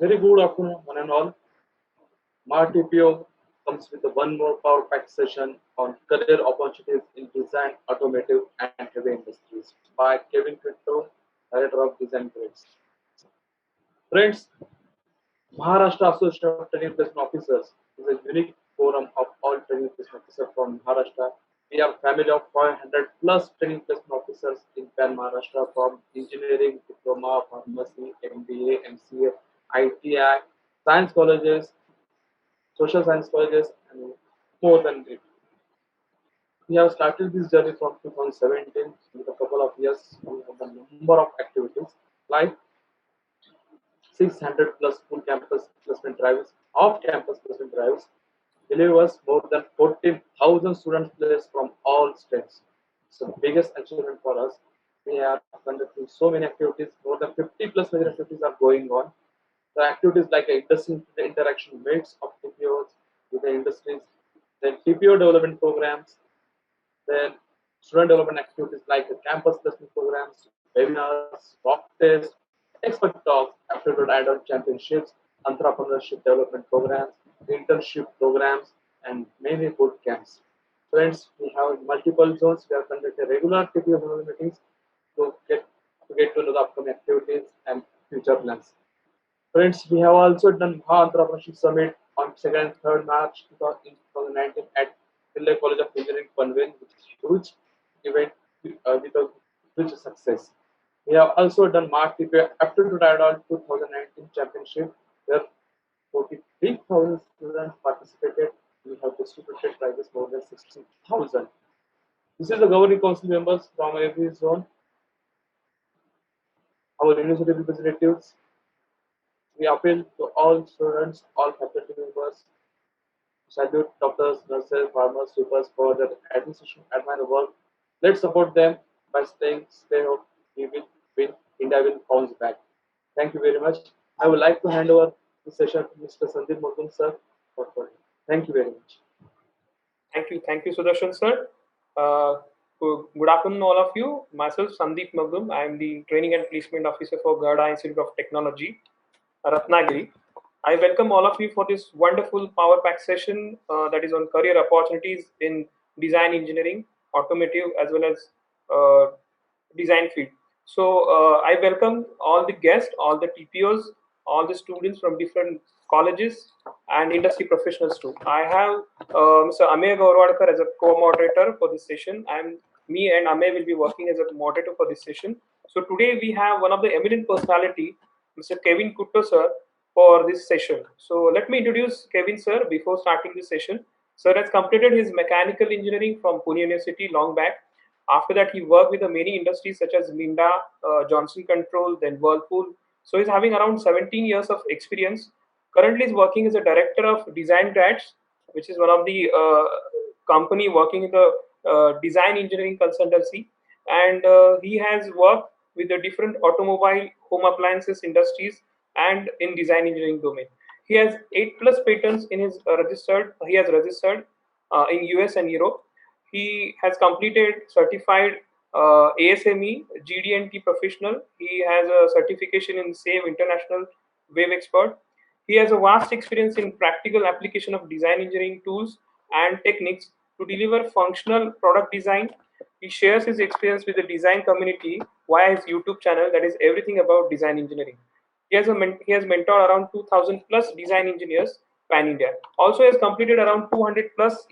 Very good afternoon, one and all. MarTPO comes with one more power pack session on career opportunities in design, automotive, and heavy industries by Kevin Quinto, Director of Design Grades. Friends, Maharashtra Association of Training Placement Officers is a unique forum of all training placement officers from Maharashtra. We are a family of 500 plus training placement officers in Pan Maharashtra from engineering, diploma, pharmacy, MBA, MCA, ITI, science colleges, social science colleges, and more than it. We have started this journey from 2017 with a couple of years. We have a number of activities like 600 plus full campus placement drives, off campus placement drives, delivers more than 14,000 students placed from all states. It's the biggest achievement for us. We are conducting so many activities, more than 50 plus major activities are going on. The activities like industry interaction meets of TPOs with the industries, then TPO development programs, then student development activities like the campus placement programs, webinars, mock tests, expert talks, aptitude adult championships, entrepreneurship development programs, internship programs, and many boot camps. Friends, we have multiple zones. We are conducting regular TPO meetings to get to know the upcoming activities and future plans. Friends, we have also done Maha Entrepreneurship Summit on 2nd and 3rd March 2019 at Pillai College of Engineering, Panvel, which is huge event with a huge success. We have also done March TPA Aptitude Adult 2019 Championship, where 43,000 students participated. We have distributed prizes more than 16,000. This is the governing council members from every zone, our university representatives. We appeal to all students, all faculty members, salute doctors, nurses, farmers, sweepers for their administration, admire work. Let's support them by stay hope. We will win. India will bounce back. Thank you very much. I would like to hand over the session to Mr. Sandeep Murgun, sir, for. Thank you very much. Thank you, Sudarshan sir. Good afternoon, all of you. Myself, Sandeep Magdum. I am the Training and Placement Officer for Garda Institute of Technology, Ratnagiri. I welcome all of you for this wonderful Power Pack session that is on career opportunities in design engineering, automotive, as well as design field. So I welcome all the guests, all the TPOs, all the students from different colleges and industry professionals too. I have Mr. Amey Gaurwadkar as a co-moderator for this session. Me and Amey will be working as a moderator for this session. So today we have one of the eminent personality, Mr. Kevin Kutto sir, for this session. So let me introduce Kevin sir before starting this session. Sir has completed his mechanical engineering from Pune University long back. After that, he worked with many industries such as Minda, Johnson Control, then Whirlpool. So he's having around 17 years of experience. Currently, he's working as a director of Design Grads, which is one of the company working in the design engineering consultancy. And he has worked with the different automobile, home appliances industries, and in design engineering domain. He has 8 plus patents in his registered. He has registered in US and Europe. He has completed certified ASME, GD&T professional. He has a certification in SAVE International Wave Expert. He has a vast experience in practical application of design engineering tools and techniques to deliver functional product design. He shares his experience with the design community via his YouTube channel that is everything about design engineering. He has mentored around 2,000 plus design engineers pan India. Also, has completed around 200 plus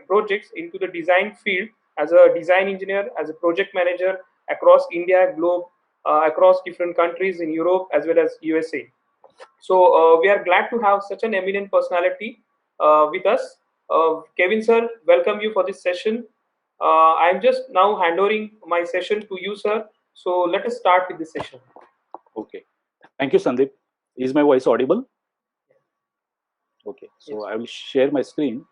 projects into the design field as a design engineer, as a project manager across India, globe, across different countries in Europe as well as USA. So we are glad to have such an eminent personality with us. Kevin sir, welcome you for this session. I'm just now handing my session to you, sir. So let us start with this session. Okay. Thank you, Sandeep. Is my voice audible? Okay. So yes. I will share my screen.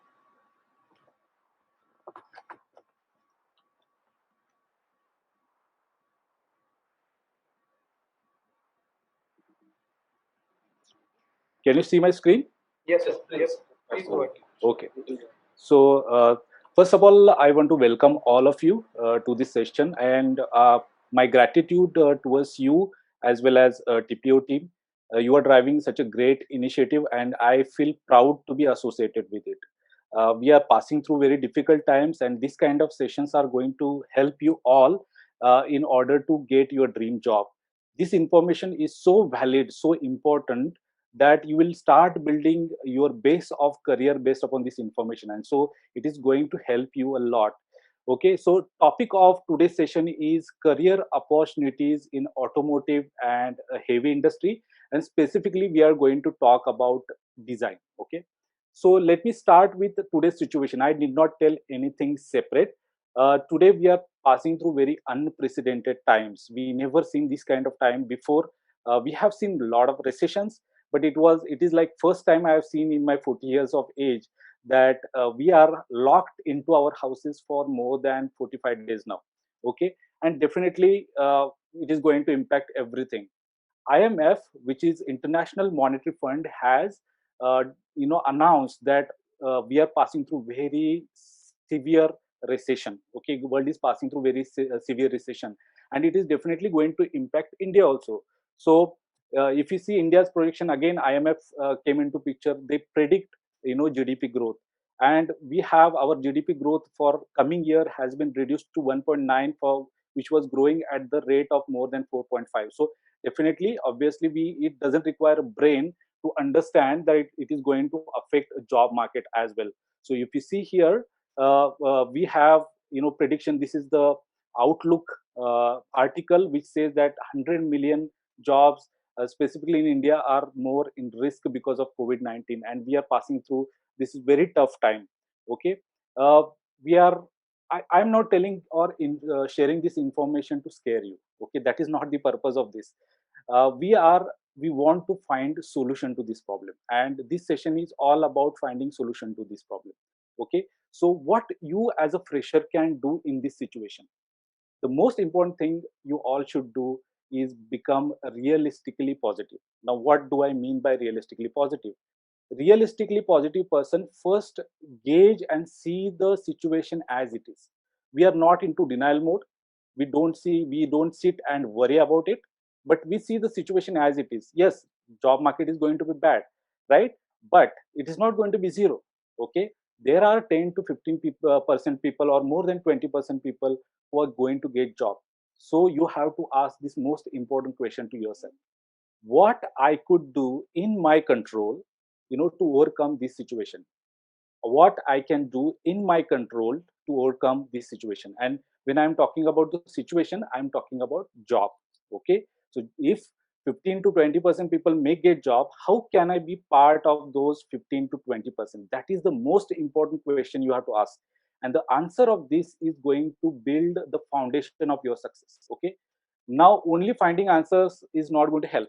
Can you see my screen? Yes, yes, yes. Please go ahead. Okay. So first of all, I want to welcome all of you to this session, and my gratitude towards you as well as TPO team You are driving such a great initiative, and I feel proud to be associated with it. We are passing through very difficult times, and this kind of sessions are going to help you all in order to get your dream job. This information is so valid, so important, that you will start building your base of career based upon this information, and so it is going to help you a lot. Okay, so topic of today's session is career opportunities in automotive and heavy industry, and specifically we are going to talk about design. Okay, so let me start with today's situation. I did not tell anything separate. Today we are passing through very unprecedented times. We never seen this kind of time before. We have seen a lot of recessions, but it is like first time I have seen in my 40 years of age that we are locked into our houses for more than 45 days now. Okay, and definitely it is going to impact everything. IMF, which is International Monetary Fund, has announced that we are passing through very severe recession. Okay, the world is passing through very severe recession, and it is definitely going to impact India also. So, if you see India's projection again, IMF came into picture. They predict GDP growth, and we have our GDP growth for coming year has been reduced to 1.9 for which was growing at the rate of more than 4.5. So definitely, obviously, it doesn't require a brain to understand that it is going to affect a job market as well. So if you see here, we have prediction. This is the Outlook article which says that 100 million jobs specifically in India are more in risk because of COVID-19, and we are passing through this is very tough time. Okay, uh, we are. I'm not telling or sharing this information to scare you. Okay, that is not the purpose of this. We want to find solution to this problem, and this session is all about finding solution to this problem. Okay, so what you as a fresher can do in this situation, the most important thing you all should do is become realistically positive. Now what do I mean by realistically positive? Realistically positive person first gauge and see the situation as it is. We are not into denial mode. We don't sit and worry about it, but we see the situation as it is. Yes, job market is going to be bad, right? But it is not going to be zero. Okay, there are 10 to 15 percent people or more than 20% people who are going to get job. So you have to ask this most important question to yourself: what I could do in my control, to overcome this situation. What I can do in my control to overcome this situation. And when I'm talking about the situation, I'm talking about job. Okay. So if 15 to 20% people may get job, how can I be part of those 15 to 20%? That is the most important question you have to ask. And the answer of this is going to build the foundation of your success. Okay. Now, only finding answers is not going to help.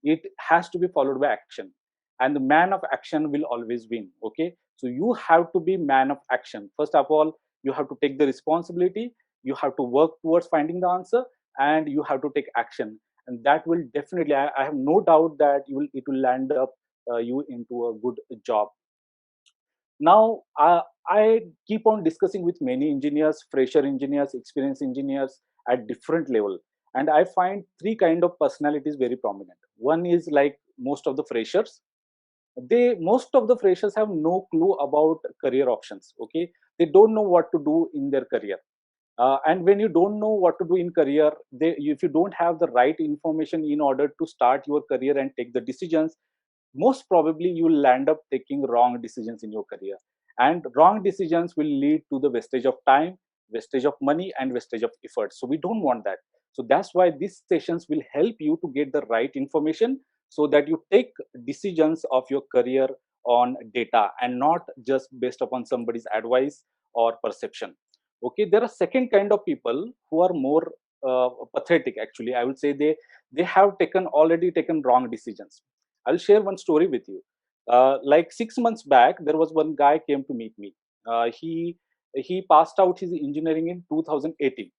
It has to be followed by action, and the man of action will always win. Okay, so you have to be man of action. First of all, you have to take the responsibility, you have to work towards finding the answer, and you have to take action, and that will definitely, I have no doubt that it will land up you into a good job. Now I keep on discussing with many engineers, fresher engineers, experienced engineers at different level, and I find three kind of personalities very prominent. One is like most of the freshers have no clue about career options. Okay, they don't know what to do in their career. And when you don't know what to do in career, if you don't have the right information in order to start your career and take the decisions, most probably you will land up taking wrong decisions in your career, and wrong decisions will lead to the wastage of time, wastage of money, and wastage of effort. So we don't want that. So that's why these sessions will help you to get the right information, so that you take decisions of your career on data and not just based upon somebody's advice or perception. Okay, there are second kind of people who are more pathetic. Actually, I would say they have already taken wrong decisions. I'll share one story with you. Like 6 months back, there was one guy came to meet me. He passed out his engineering in 2018.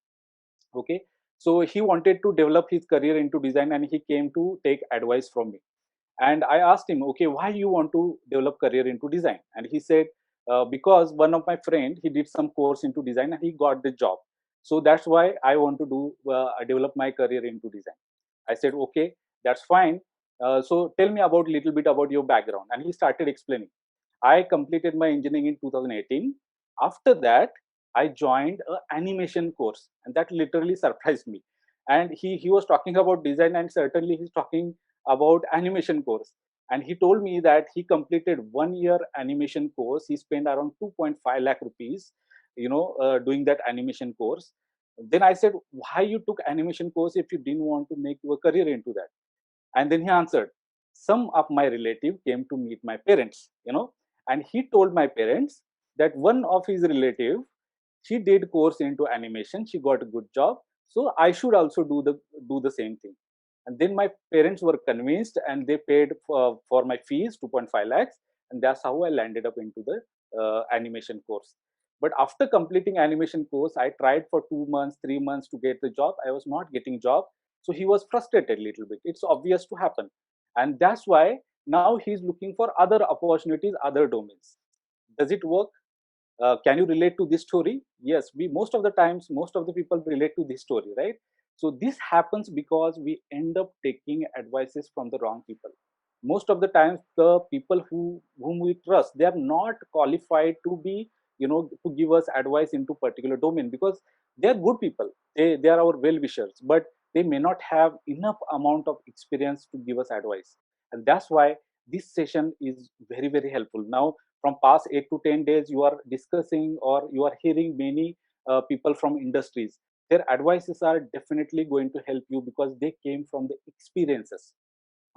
Okay, so he wanted to develop his career into design, and he came to take advice from me. And I asked him, okay, why you want to develop career into design? And he said, because one of my friend, he did some course into design and he got the job. So that's why I want to develop my career into design. I said, okay, that's fine. So tell me about little bit about your background. And he started explaining. I completed my engineering in 2018. After that, I joined an animation course, and that literally surprised me. And he was talking about design, and certainly he's talking about animation course. And he told me that he completed 1 year animation course. He spent around 2.5 lakh rupees, doing that animation course. Then I said, why you took animation course if you didn't want to make your career into that? And then he answered, some of my relative came to meet my parents, and he told my parents that one of his relative, she did course into animation, she got a good job, so I should also do the same thing. And then my parents were convinced, and they paid for my fees 2.5 lakhs, and that's how I landed up into the animation course. But after completing animation course, I tried for 2 months, 3 months to get the job. I was not getting job, so he was frustrated a little bit. It's obvious to happen, and that's why now he's looking for other opportunities, other domains. Does it work? Can you relate to this story? Yes, we most of the times, most of the people relate to this story, right? So this happens because we end up taking advices from the wrong people. Most of the times, the people whom we trust, they are not qualified to be, to give us advice into particular domain, because they are good people. They are our well wishers, but they may not have enough amount of experience to give us advice. And that's why this session is very, very helpful. Now, from past 8 to 10 days, you are discussing or you are hearing many people from industries. Their advices are definitely going to help you because they came from the experiences.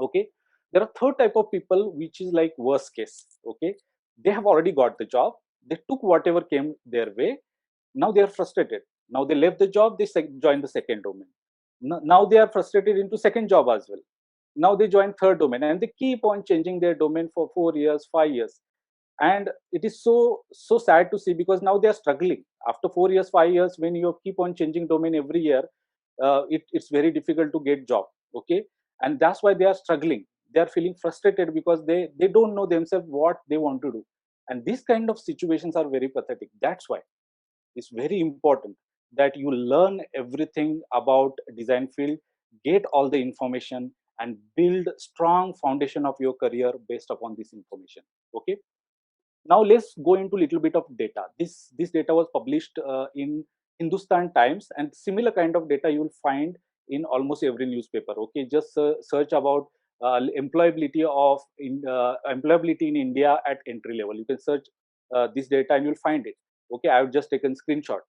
Okay, there are third type of people, which is like worst case. Okay, they have already got the job, they took whatever came their way. Now they are frustrated. Now they left the job, they join the second domain. Now they are frustrated into second job as well. Now they join third domain, and they keep on changing their domain for 4 years, 5 years. And it is so sad to see, because now they are struggling after 4 years, 5 years. When you keep on changing domain every year, it's very difficult to get job. Okay, and that's why they are struggling. They are feeling frustrated because they don't know themselves what they want to do. And these kind of situations are very pathetic. That's why it's very important that you learn everything about design field, get all the information, and build strong foundation of your career based upon this information. Okay, now let's go into a little bit of data. This data was published in Hindustan Times, and similar kind of data you will find in almost every newspaper. Okay, just search about employability in India at entry level. You can search this data and you'll find it. Okay, I have just taken screenshot.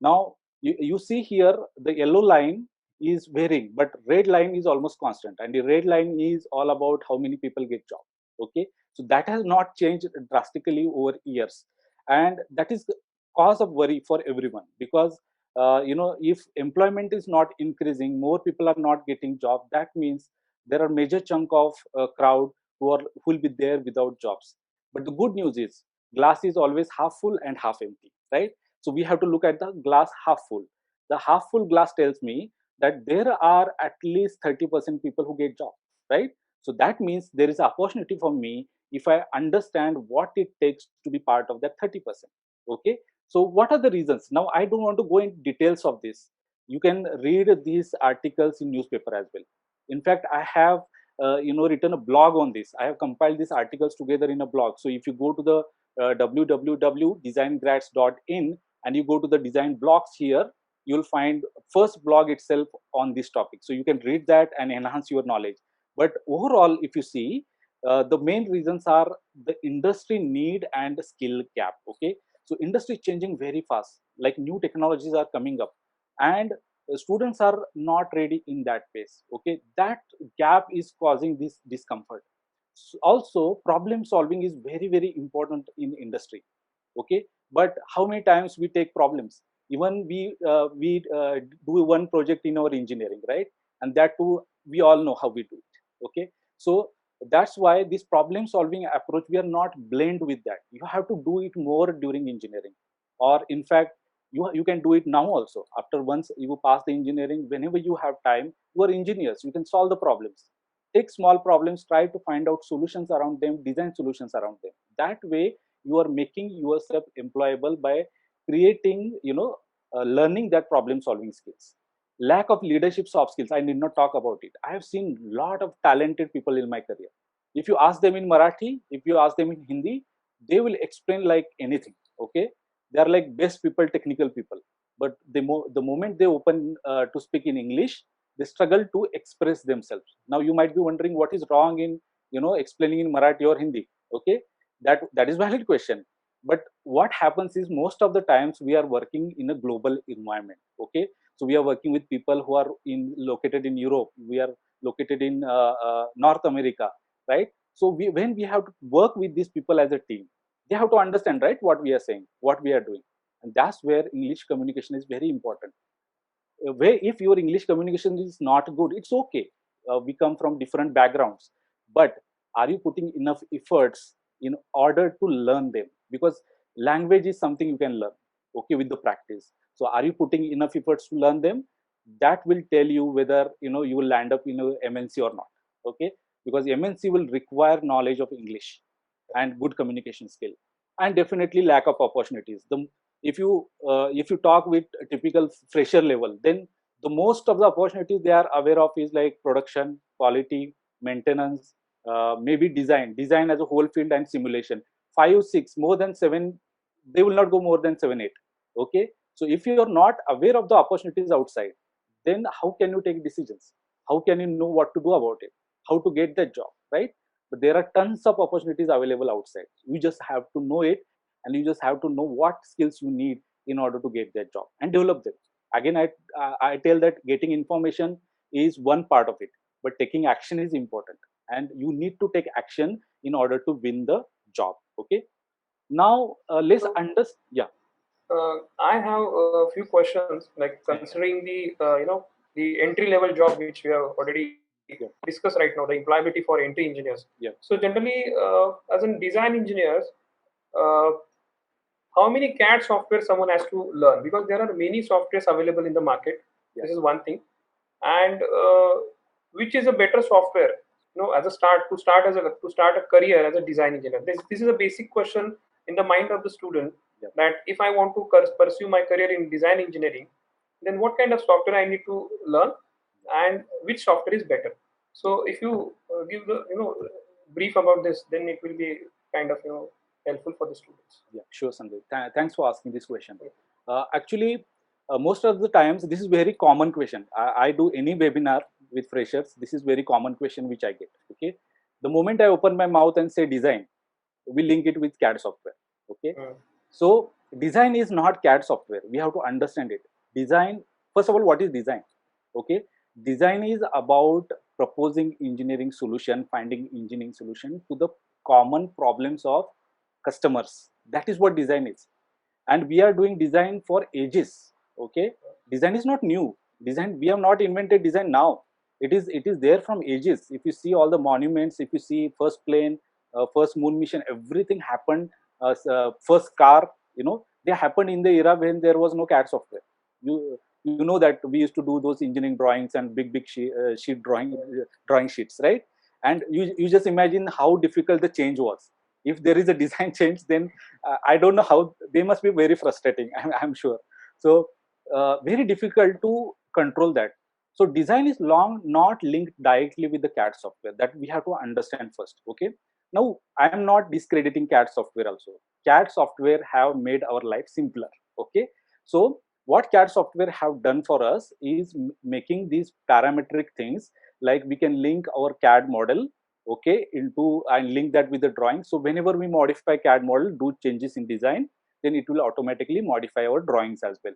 Now you see here the yellow line is varying, but red line is almost constant, and the red line is all about how many people get job. Okay, so that has not changed drastically over years, and that is the cause of worry for everyone, because if employment is not increasing, more people are not getting job, that means there are major chunk of crowd who will be there without jobs. But the good news is glass is always half full and half empty, right? So we have to look at the glass half full. The half full glass tells me that there are at least 30% people who get job, right? So that means there is opportunity for me if I understand what it takes to be part of that 30%. Okay, so what are the reasons? Now I don't want to go into details of this. You can read these articles in newspaper as well. In fact, I have written a blog on this. I have compiled these articles together in a blog. So if you go to the www.designgrads.in and you go to the design blogs here, you'll find first blog itself on this topic, so you can read that and enhance your knowledge. But overall, if you see, the main reasons are the industry need and skill gap. Okay, so industry is changing very fast, like new technologies are coming up, and students are not ready in that pace. Okay, that gap is causing this discomfort. Also, problem solving is very, very important in industry. Okay, but how many times we take problems? Even we do one project in our engineering, right? And that too, we all know how we do it. Okay, so that's why this problem solving approach, we are not blend with that. You have to do it more during engineering, or in fact, you can do it now also. After once you pass the engineering, whenever you have time, you are engineers, you can solve the problems. Take small problems, try to find out solutions around them, design solutions around them. That way you are making yourself employable by creating, learning that problem solving skills. Lack of leadership soft skills, I need not talk about it. I have seen lot of talented people in my career. If you ask them in Marathi, if you ask them in Hindi, they will explain like anything. Okay, they are like best people, technical people. But the moment they open to speak in English, they struggle to express themselves. Now you might be wondering what is wrong in explaining in Marathi or Hindi. Okay, that is valid question. But what happens is most of the times we are working in a global environment. Okay, so we are working with people who are located in Europe. We are located in North America, right? So when we have to work with these people as a team, they have to understand, right, what we are saying, what we are doing, and that's where English communication is very important. Where if your English communication is not good, it's okay. We come from different backgrounds, but are you putting enough efforts in order to learn them? Because language is something you can learn, okay, with the practice. So are you putting enough efforts to learn them? That will tell you whether you will land up in a MNC or not. Okay, because MNC will require knowledge of English and good communication skill, and definitely lack of opportunities. If you talk with a typical fresher level, then the most of the opportunities they are aware of is like production, quality, maintenance, maybe design as a whole field, and simulation. 5 6 more than 7, they will not go more than 7 8. Okay, so if you are not aware of the opportunities outside, then how can you take decisions? How can you know what to do about it? How to get that job, right? But there are tons of opportunities available outside. You just have to know it, and you just have to know what skills you need in order to get that job and develop them. Again, I tell that getting information is one part of it, but taking action is important, and you need to take action in order to win the job. Okay, now let's So, understand. Yeah. I have a few questions, like considering the the entry level job which we have already Yeah. discussed right now, the employability for entry engineers. Yeah. So generally, as in design engineers, uh, how many CAD software someone has to learn? Because there are many softwares available in the market. Yeah. This is one thing, and which is a better software, as a start a career as a design engineer. This is a basic question in the mind of the student, Yeah. that if I want to pursue my career in design engineering, then what kind of software I need to learn, and which software is better. So if you give the brief about this, then it will be kind of helpful for the students. Yeah, sure, Sanjay. Thanks for asking this question. Actually, most of the times, this is very common question. I do any webinar with freshers. This is very common question which I get. Okay, the moment I open my mouth and say design, we link it with CAD software. Okay, Mm. so design is not CAD software. We have to understand it. Design, first of all, what is design? Okay, design is about proposing engineering solution, finding engineering solution to the common problems of customers. That is what design is, and we are doing design for ages. Okay, design is not new. Design, we have not invented design now. It is there from ages. If you see all the monuments, if you see first plane, first moon mission, everything happened. First car, they happened in the era when there was no CAD software. You know that we used to do those engineering drawings and big sheet drawing sheets, right? And you just imagine how difficult the change was. If there is a design change, then I don't know how. They must be very frustrating. I'm sure. So very difficult to control that. So design is long not linked directly with the CAD software. That we have to understand first. Okay. Now I am not discrediting CAD software also. CAD software have made our life simpler. Okay. So what CAD software have done for us is making these parametric things, like we can link our CAD model, okay, into and link that with the drawing. So whenever we modify CAD model, do changes in design, then it will automatically modify our drawings as well.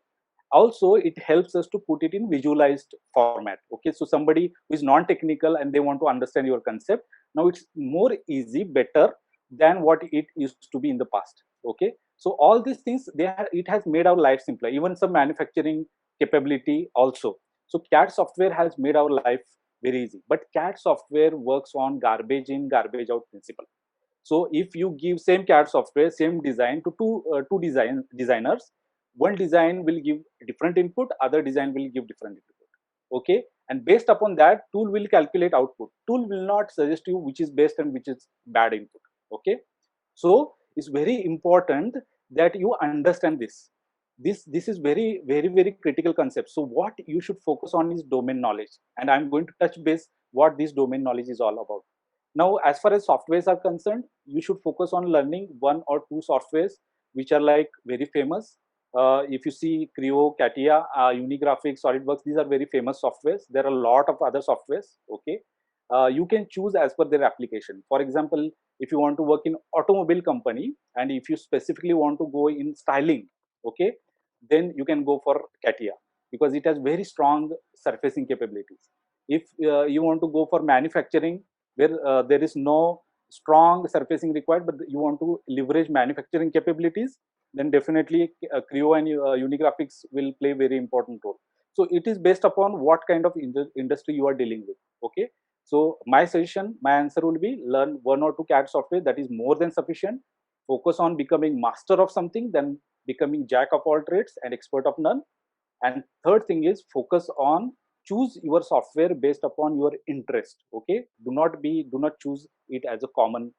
Also, it helps us to put it in visualized format. Okay, so somebody who is non-technical and they want to understand your concept, now it's more easy, better than what it used to be in the past. Okay, so all these things, it has made our life simpler. Even some manufacturing capability also. So CAD software has made our life very easy. But CAD software works on garbage in, garbage out principle. So if you give same CAD software, same design to two designers, one design will give different input, other design will give different input. Okay, and based upon that, tool will calculate output. Tool will not suggest you which is best and which is bad input. Okay, so it's very important that you understand this. This is very critical concept. So what you should focus on is domain knowledge, and I'm going to touch base what this domain knowledge is all about. Now, as far as softwares are concerned, you should focus on learning one or two softwares which are like very famous. If you see Creo, CATIA, Unigraphics, SolidWorks, these are very famous softwares. There are a lot of other softwares. Okay, you can choose as per their application. For example, if you want to work in automobile company and if you specifically want to go in styling, okay, then you can go for CATIA because it has very strong surfacing capabilities. If you want to go for manufacturing, where there is no strong surfacing required, but you want to leverage manufacturing capabilities, then definitely Creo and Unigraphics will play very important role. So it is based upon what kind of industry you are dealing with. Okay, so my suggestion, my answer will be learn one or two CAD software. That is more than sufficient. Focus on becoming master of something, then becoming jack of all trades and expert of none. And third thing is focus on choose your software based upon your interest. Okay, do not choose it as a common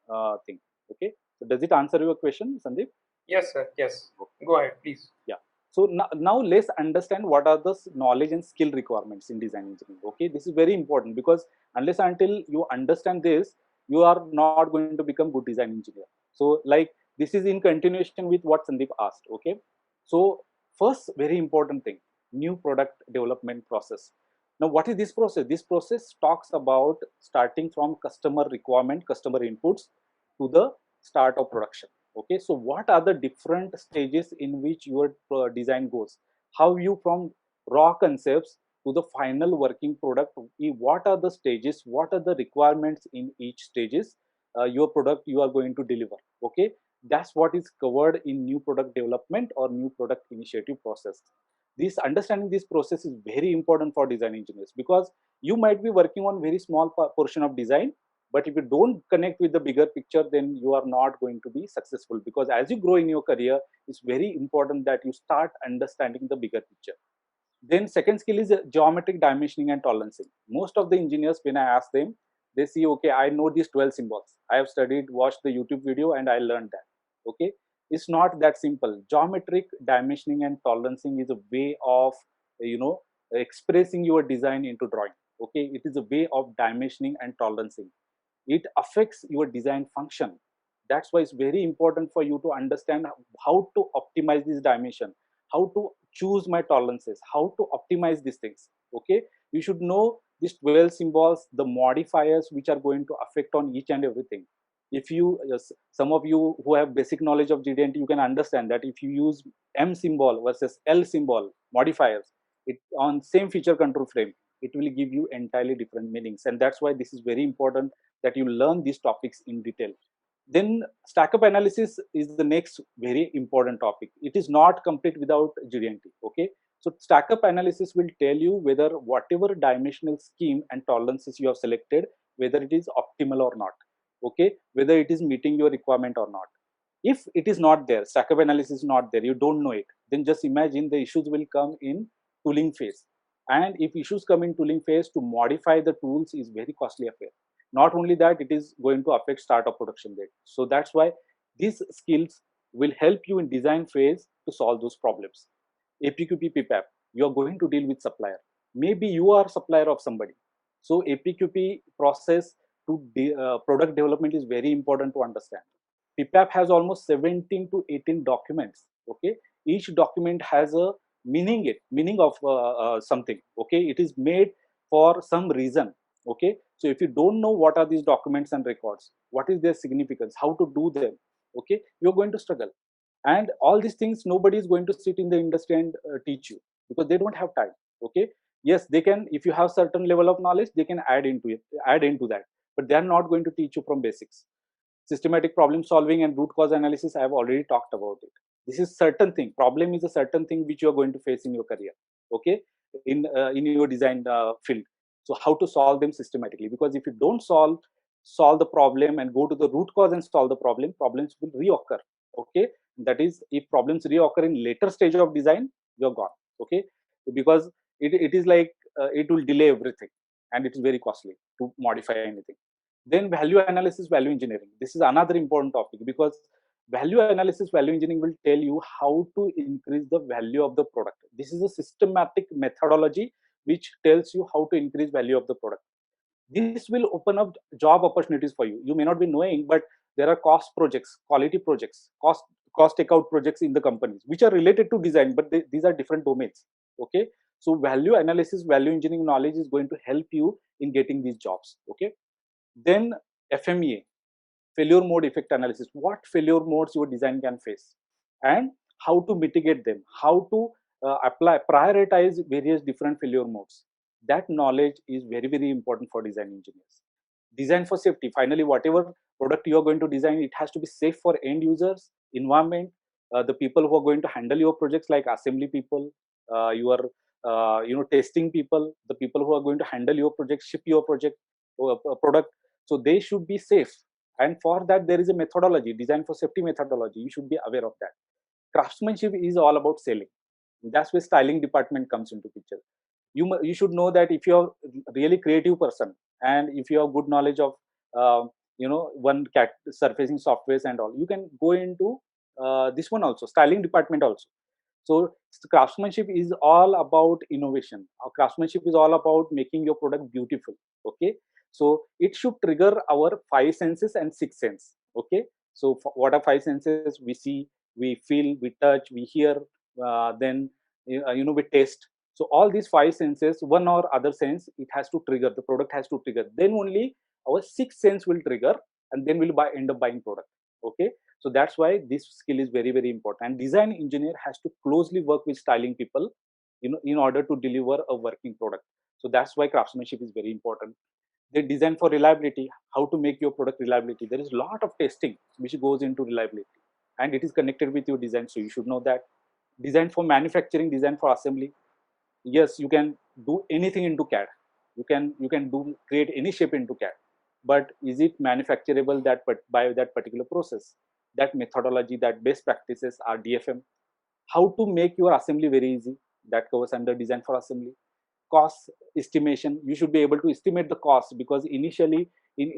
thing. Okay, so does it answer your question, Sandeep? Yes, sir. Yes. Go ahead, please. Yeah. So now let's understand what are the knowledge and skill requirements in design engineering. Okay, this is very important because unless until you understand this, you are not going to become good design engineer. So like this is in continuation with what Sandeep asked. Okay, so first very important thing, new product development process. Now what is this process? This process talks about starting from customer requirement, customer inputs to the start of production. Okay, so what are the different stages in which your design goes, how you from raw concepts to the final working product, what are the stages, what are the requirements in each stages your product you are going to deliver. Okay, that's what is covered in new product development or new product initiative process. This understanding this process is very important for design engineers because you might be working on very small portion of design, but if you don't connect with the bigger picture, then you are not going to be successful, because as you grow in your career, it's very important that you start understanding the bigger picture. Then second skill is geometric dimensioning and tolerancing. Most of the engineers, when I ask them, they see, okay, I know these 12 symbols, I have studied, watched the YouTube video, and I learned that. Okay, it's not that simple. Geometric dimensioning and tolerancing is a way of expressing your design into drawing. Okay, it is a way of dimensioning and tolerancing. It affects your design function. That's why it's very important for you to understand how to optimize this dimension, how to choose my tolerances, how to optimize these things. Okay, you should know these 12 symbols, the modifiers which are going to affect on each and everything. If you some of you who have basic knowledge of GD&T, you can understand that if you use M symbol versus L symbol modifiers, it on same feature control frame, it will give you entirely different meanings. And that's why this is very important that you learn these topics in detail. Then stack up analysis is the next very important topic. It is not complete without GD&T. Okay, so stack up analysis will tell you whether whatever dimensional scheme and tolerances you have selected, whether it is optimal or not. Okay, whether it is meeting your requirement or not. If it is not there, stack up analysis is not there, you don't know it, then just imagine the issues will come in tooling phase. And if issues come in tooling phase, to modify the tools is very costly affair. Not only that, it is going to affect start of production date. So that's why these skills will help you in design phase to solve those problems. APQP, PPAP, you are going to deal with supplier. Maybe you are supplier of somebody. So APQP process to product development is very important to understand. PPAP has almost 17 to 18 documents. Okay, each document has a meaning of something. Okay, it is made for some reason. Okay, so if you don't know what are these documents and records, what is their significance, how to do them, okay, you're going to struggle. And all these things nobody is going to sit in the industry and teach you, because they don't have time. Okay, yes, they can, if you have certain level of knowledge, they can add into that, but they are not going to teach you from basics. Systematic problem solving and root cause analysis, I have already talked about it. This is certain thing, problem is a certain thing which you are going to face in your career. Okay, in your design field. So how to solve them systematically, because if you don't solve the problem and go to the root cause and solve the problem, problems will reoccur. Okay, that is, if problems reoccur in later stage of design, you're gone. Okay, because it is like it will delay everything, and it is very costly to modify anything. Then value analysis, value engineering, this is another important topic, because Value analysis, value engineering will tell you how to increase the value of the product. This is a systematic methodology which tells you how to increase value of the product. This will open up job opportunities for you. You may not be knowing, but there are cost projects, quality projects, cost takeout projects in the companies which are related to design, but these are different domains. Okay, so value analysis, value engineering knowledge is going to help you in getting these jobs. Okay, then FMEA, failure mode effect analysis, what failure modes your design can face and how to mitigate them, how to apply, prioritize various different failure modes. That knowledge is very, very important for design engineers. Design for safety, finally, whatever product you are going to design, it has to be safe for end users, environment, the people who are going to handle your projects, like assembly people, your testing people, the people who are going to handle your project, ship your project product. So they should be safe, and for that there is a methodology, design for safety methodology. You should be aware of that. Craftsmanship is all about selling. That's where styling department comes into picture. You should know that if you're really creative person and if you have good knowledge of one cat surfacing softwares and all, you can go into this one also, styling department also. So craftsmanship is all about innovation. Craftsmanship is all about making your product beautiful. Okay, so it should trigger our five senses and six sense. Okay, so what are five senses? We see, we feel, we touch, we hear, then we taste. So all these five senses, one or other sense, it has to trigger, the product has to trigger, then only our sixth sense will trigger, and then we'll end up buying product. Okay, so that's why this skill is very, very important, and design engineer has to closely work with styling people, in order to deliver a working product. So that's why craftsmanship is very important. They design for reliability, how to make your product reliability. There is a lot of testing which goes into reliability, and it is connected with your design, so you should know that. Design for manufacturing, design for assembly. Yes, you can do anything into CAD. You can create any shape into CAD, but is it manufacturable by that particular process, that methodology, that best practices are DFM. How to make your assembly very easy, that covers under design for assembly. Cost estimation, you should be able to estimate the cost, because initially, in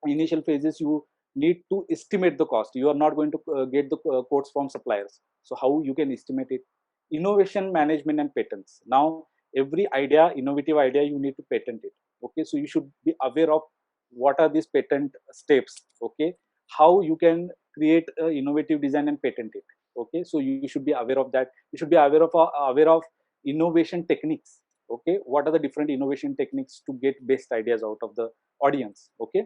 initial phases, you need to estimate the cost. You are not going to get the quotes from suppliers, so how you can estimate it. Innovation management and patents. Now every idea, innovative idea, you need to patent it. Okay, so you should be aware of what are these patent steps. Okay, how you can create innovative design and patent it. Okay, so you should be aware of that. You should be aware of innovation techniques. Okay, what are the different innovation techniques to get best ideas out of the audience. Okay,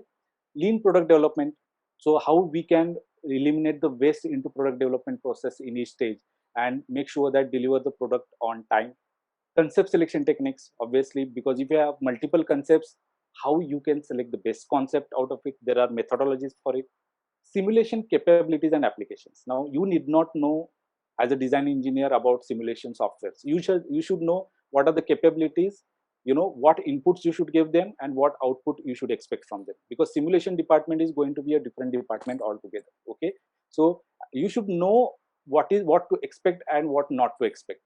lean product development, so how we can eliminate the waste into product development process in each stage and make sure that deliver the product on time. Concept selection techniques, obviously, because if you have multiple concepts, how you can select the best concept out of it, there are methodologies for it. Simulation capabilities and applications. Now you need not know as a design engineer about simulation softwares. You should know what are the capabilities, what inputs you should give them, and what output you should expect from them, because simulation department is going to be a different department altogether. Okay, so you should know what to expect and what not to expect,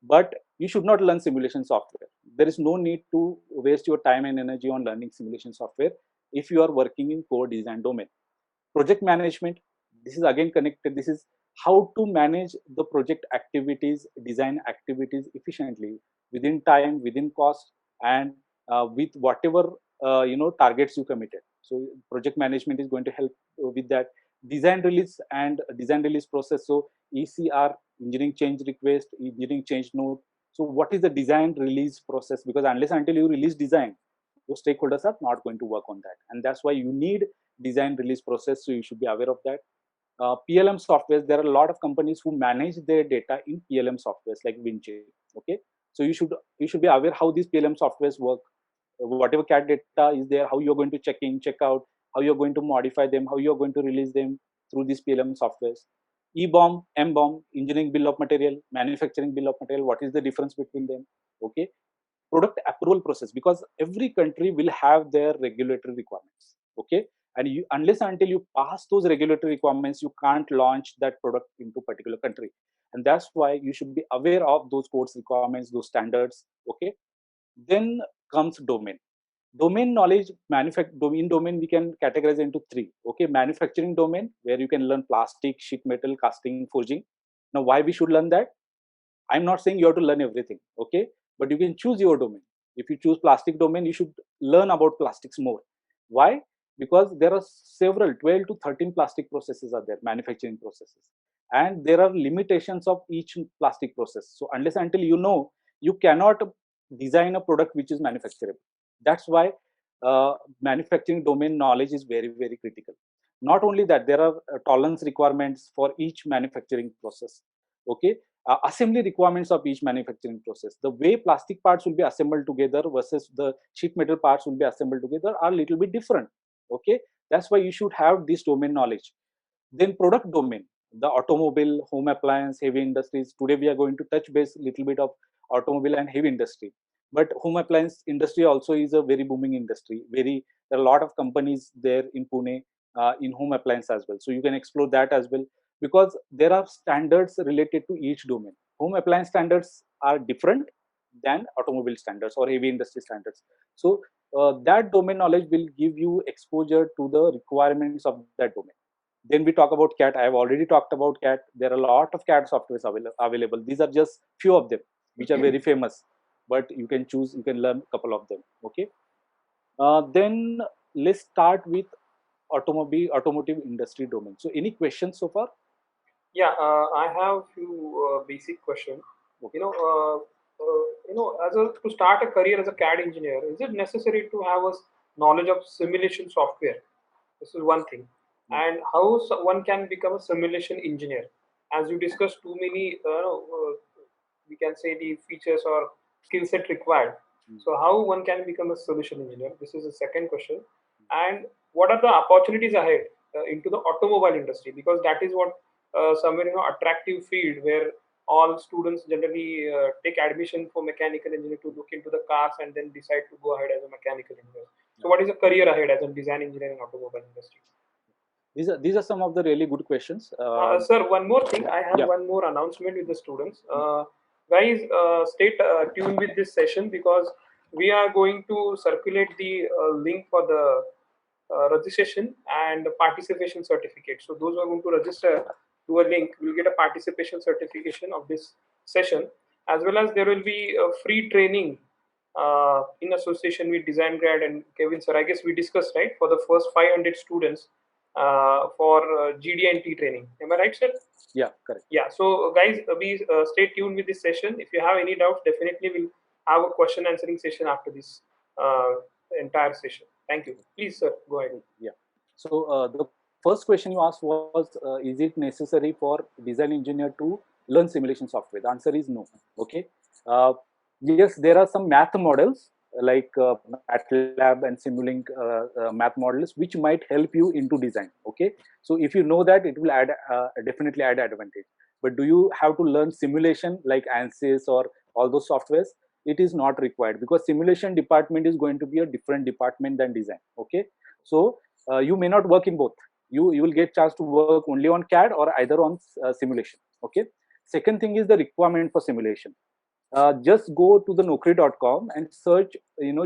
but you should not learn simulation software. There is no need to waste your time and energy on learning simulation software if you are working in core design domain. Project management, this is again connected. This is how to manage the project activities, design activities efficiently, within time, within cost, and with whatever targets you committed. So project management is going to help with that. Design release and design release process, so ECR, engineering change request, engineering change note. So what is the design release process? Because unless until you release design, your stakeholders are not going to work on that, and that's why you need design release process. So you should be aware of that. PLM softwares, there are a lot of companies who manage their data in PLM softwares like Vinci. Okay, so you should be aware how these PLM softwares work. Whatever CAD data is there, how you're going to check in, check out, how you're going to modify them, how you're going to release them through these PLM softwares. EBOM, MBOM, engineering bill of material, manufacturing bill of material, what is the difference between them? Okay, product approval process, because every country will have their regulatory requirements. Okay, and unless until you pass those regulatory requirements, you can't launch that product into particular country, and that's why you should be aware of those codes requirements, those standards. Okay, then comes domain. Domain knowledge, in domain we can categorize into three. Okay, manufacturing domain, where you can learn plastic, sheet metal, casting, forging. Now, why we should learn that? I'm not saying you have to learn everything, okay, but you can choose your domain. If you choose plastic domain, you should learn about plastics more. Why? Because there are several 12 to 13 plastic processes are there, manufacturing processes, and there are limitations of each plastic process. So unless until you know, you cannot design a product which is manufacturable. That's why manufacturing domain knowledge is very, very critical. Not only that, there are tolerance requirements for each manufacturing process. Okay, assembly requirements of each manufacturing process. The way plastic parts will be assembled together versus the sheet metal parts will be assembled together are a little bit different. Okay, that's why you should have this domain knowledge. Then product domain, the automobile, home appliance, heavy industries. Today we are going to touch base little bit of automobile and heavy industry. But home appliance industry also is a very booming industry. There are a lot of companies there in Pune in home appliance as well. So you can explore that as well, because there are standards related to each domain. Home appliance standards are different than automobile standards or heavy industry standards. So that domain knowledge will give you exposure to the requirements of that domain. Then we talk about CAT. I have already talked about CAT. There are a lot of CAT softwares available. These are just few of them, which are very famous. But you can choose, you can learn a couple of them. Okay. Then let's start with automotive industry domain. So any questions so far? Yeah, I have few basic questions. Okay. To start a career as a CAD engineer, is it necessary to have a knowledge of simulation software? This is one thing. And how one can become a simulation engineer? As you discussed, too many, we can say the features or skill set required. So how one can become a solution engineer? This is the second question. And what are the opportunities ahead into the automobile industry? Because that is what somewhere attractive field where all students generally take admission for mechanical engineer to look into the cars and then decide to go ahead as a mechanical engineer. So what is the career ahead as a design engineer in automobile industry? These are some of the really good questions. Sir, one more thing. I have one more announcement with the students. Guys, stay tuned with this session because we are going to circulate the link for the registration and participation certificate. So those who are going to register to a link will get a participation certification of this session, as well as there will be a free training in association with Design Grad and Kevin sir. I guess we discussed, right, for the first 500 students for GD&T training. Am I right, sir? Yeah, correct. Yeah. So, guys, stay tuned with this session. If you have any doubts, definitely we'll have a question answering session after this entire session. Thank you. Please, sir, go ahead. Yeah. So the first question you asked was, is it necessary for design engineer to learn simulation software? The answer is no. Okay. Yes, there are some math models like MATLAB and Simulink math models which might help you into design. Okay. So if you know that, it will definitely add advantage. But do you have to learn simulation like ANSYS or all those softwares? It is not required, because simulation department is going to be a different department than design. Okay. So you may not work in both. You will get chance to work only on CAD or either on simulation. Okay. Second thing is the requirement for simulation. Just go to the Naukri.com and search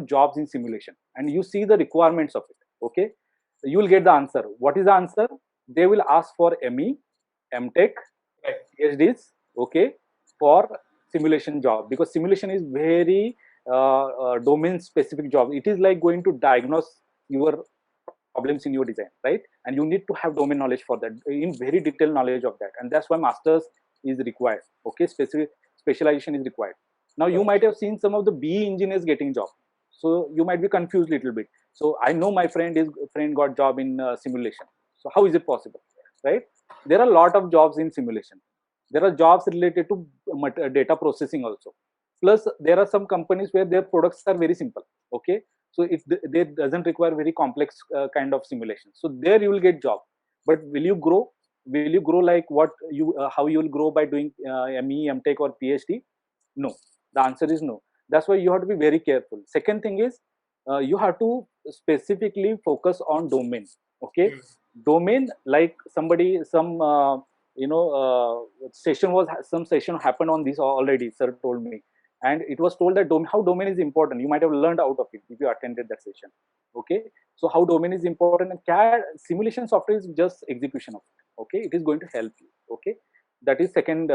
jobs in simulation, and you see the requirements of it. Okay. You will get the answer. What is the answer? They will ask for ME, MTech, PhDs, okay, for simulation job, because simulation is very domain specific job. It is like going to diagnose your problems in your design, right? And you need to have domain knowledge for that, in very detailed knowledge of that, and that's why masters is required. Okay, specialization is required. Now you might have seen some of the BE engineers getting job, so you might be confused a little bit. So I know my friend got job in simulation. So how is it possible, right? There are a lot of jobs in simulation. There are jobs related to data processing also. Plus there are some companies where their products are very simple. Okay, so they doesn't require very complex kind of simulation. So there you will get job. But will you grow? Will you grow like what you how you will grow by doing ME, MTech or PhD? No. The answer is no. That's why you have to be very careful. Second thing is you have to specifically focus on domain. Okay, domain, like some session happened on this already. Sir told me and it was told that how domain is important. You might have learned out of it if you attended that session. Okay, so how domain is important, and CAD simulation software is just execution of it. Okay, it is going to help you. Okay, that is second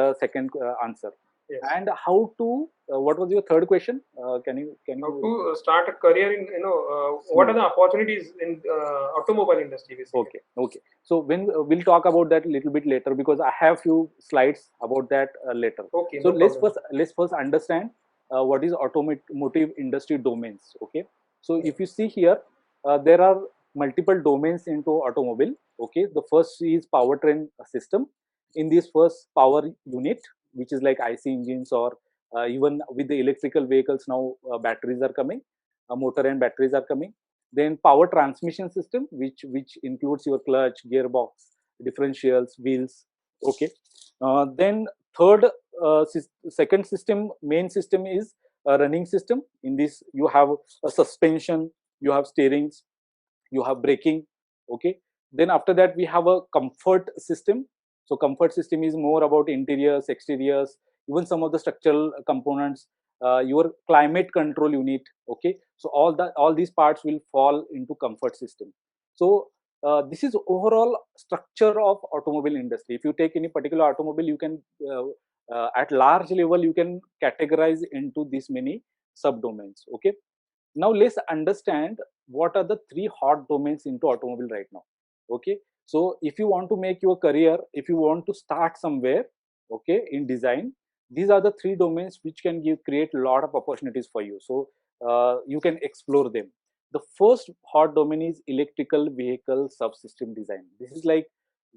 answer. Yes. And how to what was your third question? Can you How to start a career in, what are the opportunities in automobile industry basically? Okay. So when we'll talk about that a little bit later, because I have few slides about that later. Okay. So no let's problem. first understand what is automotive industry domains. Okay. So if you see here, there are multiple domains into automobile. Okay. The first is powertrain system. In this first power unit, which is like IC engines, or even with the electrical vehicles now, batteries are coming, motor and batteries are coming. Then power transmission system, which includes your clutch, gearbox, differentials, wheels. Okay. Then third, second system, main system is a running system. In this, you have a suspension, you have steerings, you have braking. Okay. Then after that, we have a comfort system. So comfort system is more about interiors, exteriors, even some of the structural components, your climate control unit. Okay, so all these parts will fall into comfort system. So this is overall structure of automobile industry. If you take any particular automobile, you can at large level you can categorize into these many subdomains. Okay, now let's understand what are the three hot domains into automobile right now. Okay, so if you want to make your career, if you want to start somewhere, okay, in design, these are the three domains which can create a lot of opportunities for you. So you can explore them. The first hot domain is electrical vehicle subsystem design. This is like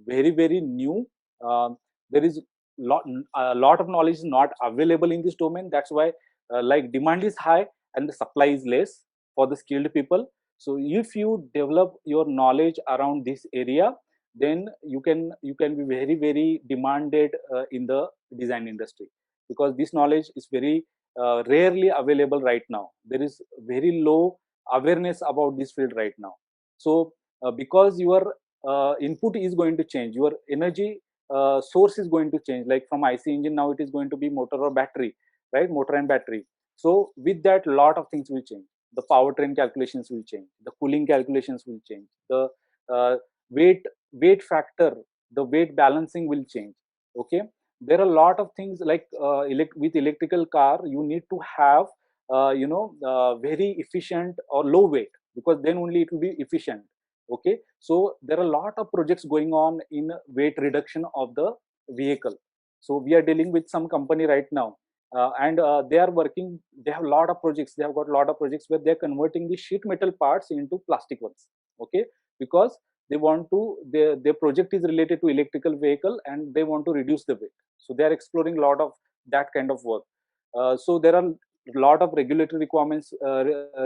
very new. There is a lot of knowledge is not available in this domain. That's why like demand is high and the supply is less for the skilled people. So if you develop your knowledge around this area, then you can be very demanded in the design industry, because this knowledge is very rarely available right now. There is very low awareness about this field right now. So because your input is going to change, your energy source is going to change, like from IC engine now it is going to be motor or battery, right? Motor and battery. So with that, lot of things will change. The powertrain calculations will change, the cooling calculations will change, the uh, weight factor, the weight balancing will change. Okay, there are a lot of things like with electrical car you need to have very efficient or low weight, because then only it will be efficient. Okay, so there are a lot of projects going on in weight reduction of the vehicle. So we are dealing with some company right now, and they are working, they have a lot of projects, they have got a lot of projects where they're converting the sheet metal parts into plastic ones. Okay, because they want to, their project is related to electrical vehicle and they want to reduce the weight, so they are exploring a lot of that kind of work. So there are a lot of regulatory requirements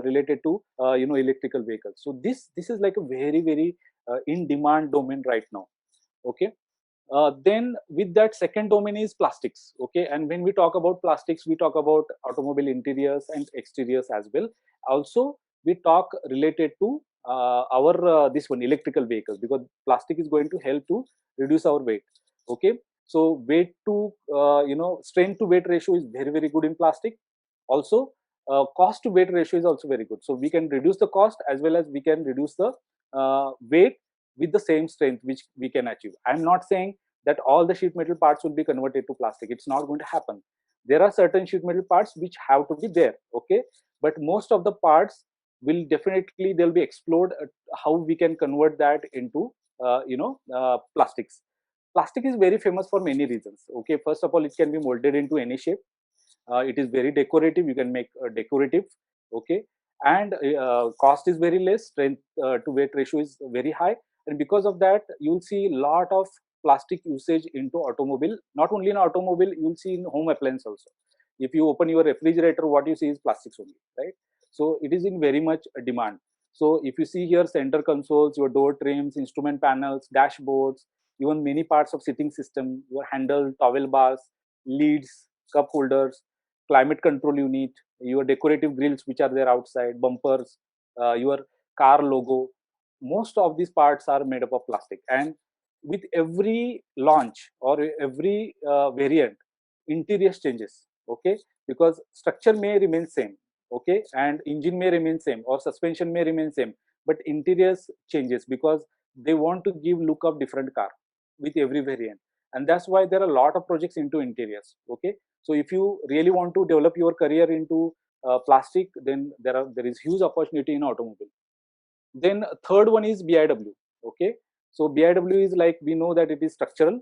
related to electrical vehicles. So this is like a very in demand domain right now. Okay, then with that, second domain is plastics. Okay, and when we talk about plastics, we talk about automobile interiors and exteriors as well. Also we talk related to our this one, electrical vehicles, because plastic is going to help to reduce our weight. Okay, so weight to strength to weight ratio is very good in plastic. Also cost to weight ratio is also very good, so we can reduce the cost as well as we can reduce the weight with the same strength which we can achieve. I'm not saying that all the sheet metal parts will be converted to plastic. It's not going to happen. There are certain sheet metal parts which have to be there. Okay, but most of the parts will definitely, they'll be explored how we can convert that into plastics. Plastic is very famous for many reasons. Okay, first of all, it can be molded into any shape. It is very decorative, you can make decorative. Okay, and cost is very less, strength to weight ratio is very high, and because of that you'll see a lot of plastic usage into automobile. Not only in automobile, you'll see in home appliance also. If you open your refrigerator, what you see is plastics only, right? So it is in very much demand. So if you see here, center consoles, your door trims, instrument panels, dashboards, even many parts of seating system, your handle, towel bars, leads, cup holders, climate control unit, your decorative grills which are there outside, bumpers, your car logo, most of these parts are made up of plastic. And with every launch or every variant, interior changes. Okay, because structure may remain same, okay, and engine may remain same or suspension may remain same, but interiors changes because they want to give look of different car with every variant, and that's why there are a lot of projects into interiors. Okay, so if you really want to develop your career into plastic, then there is huge opportunity in automobile. Then third one is BIW. Okay, so BIW is like, we know that it is structural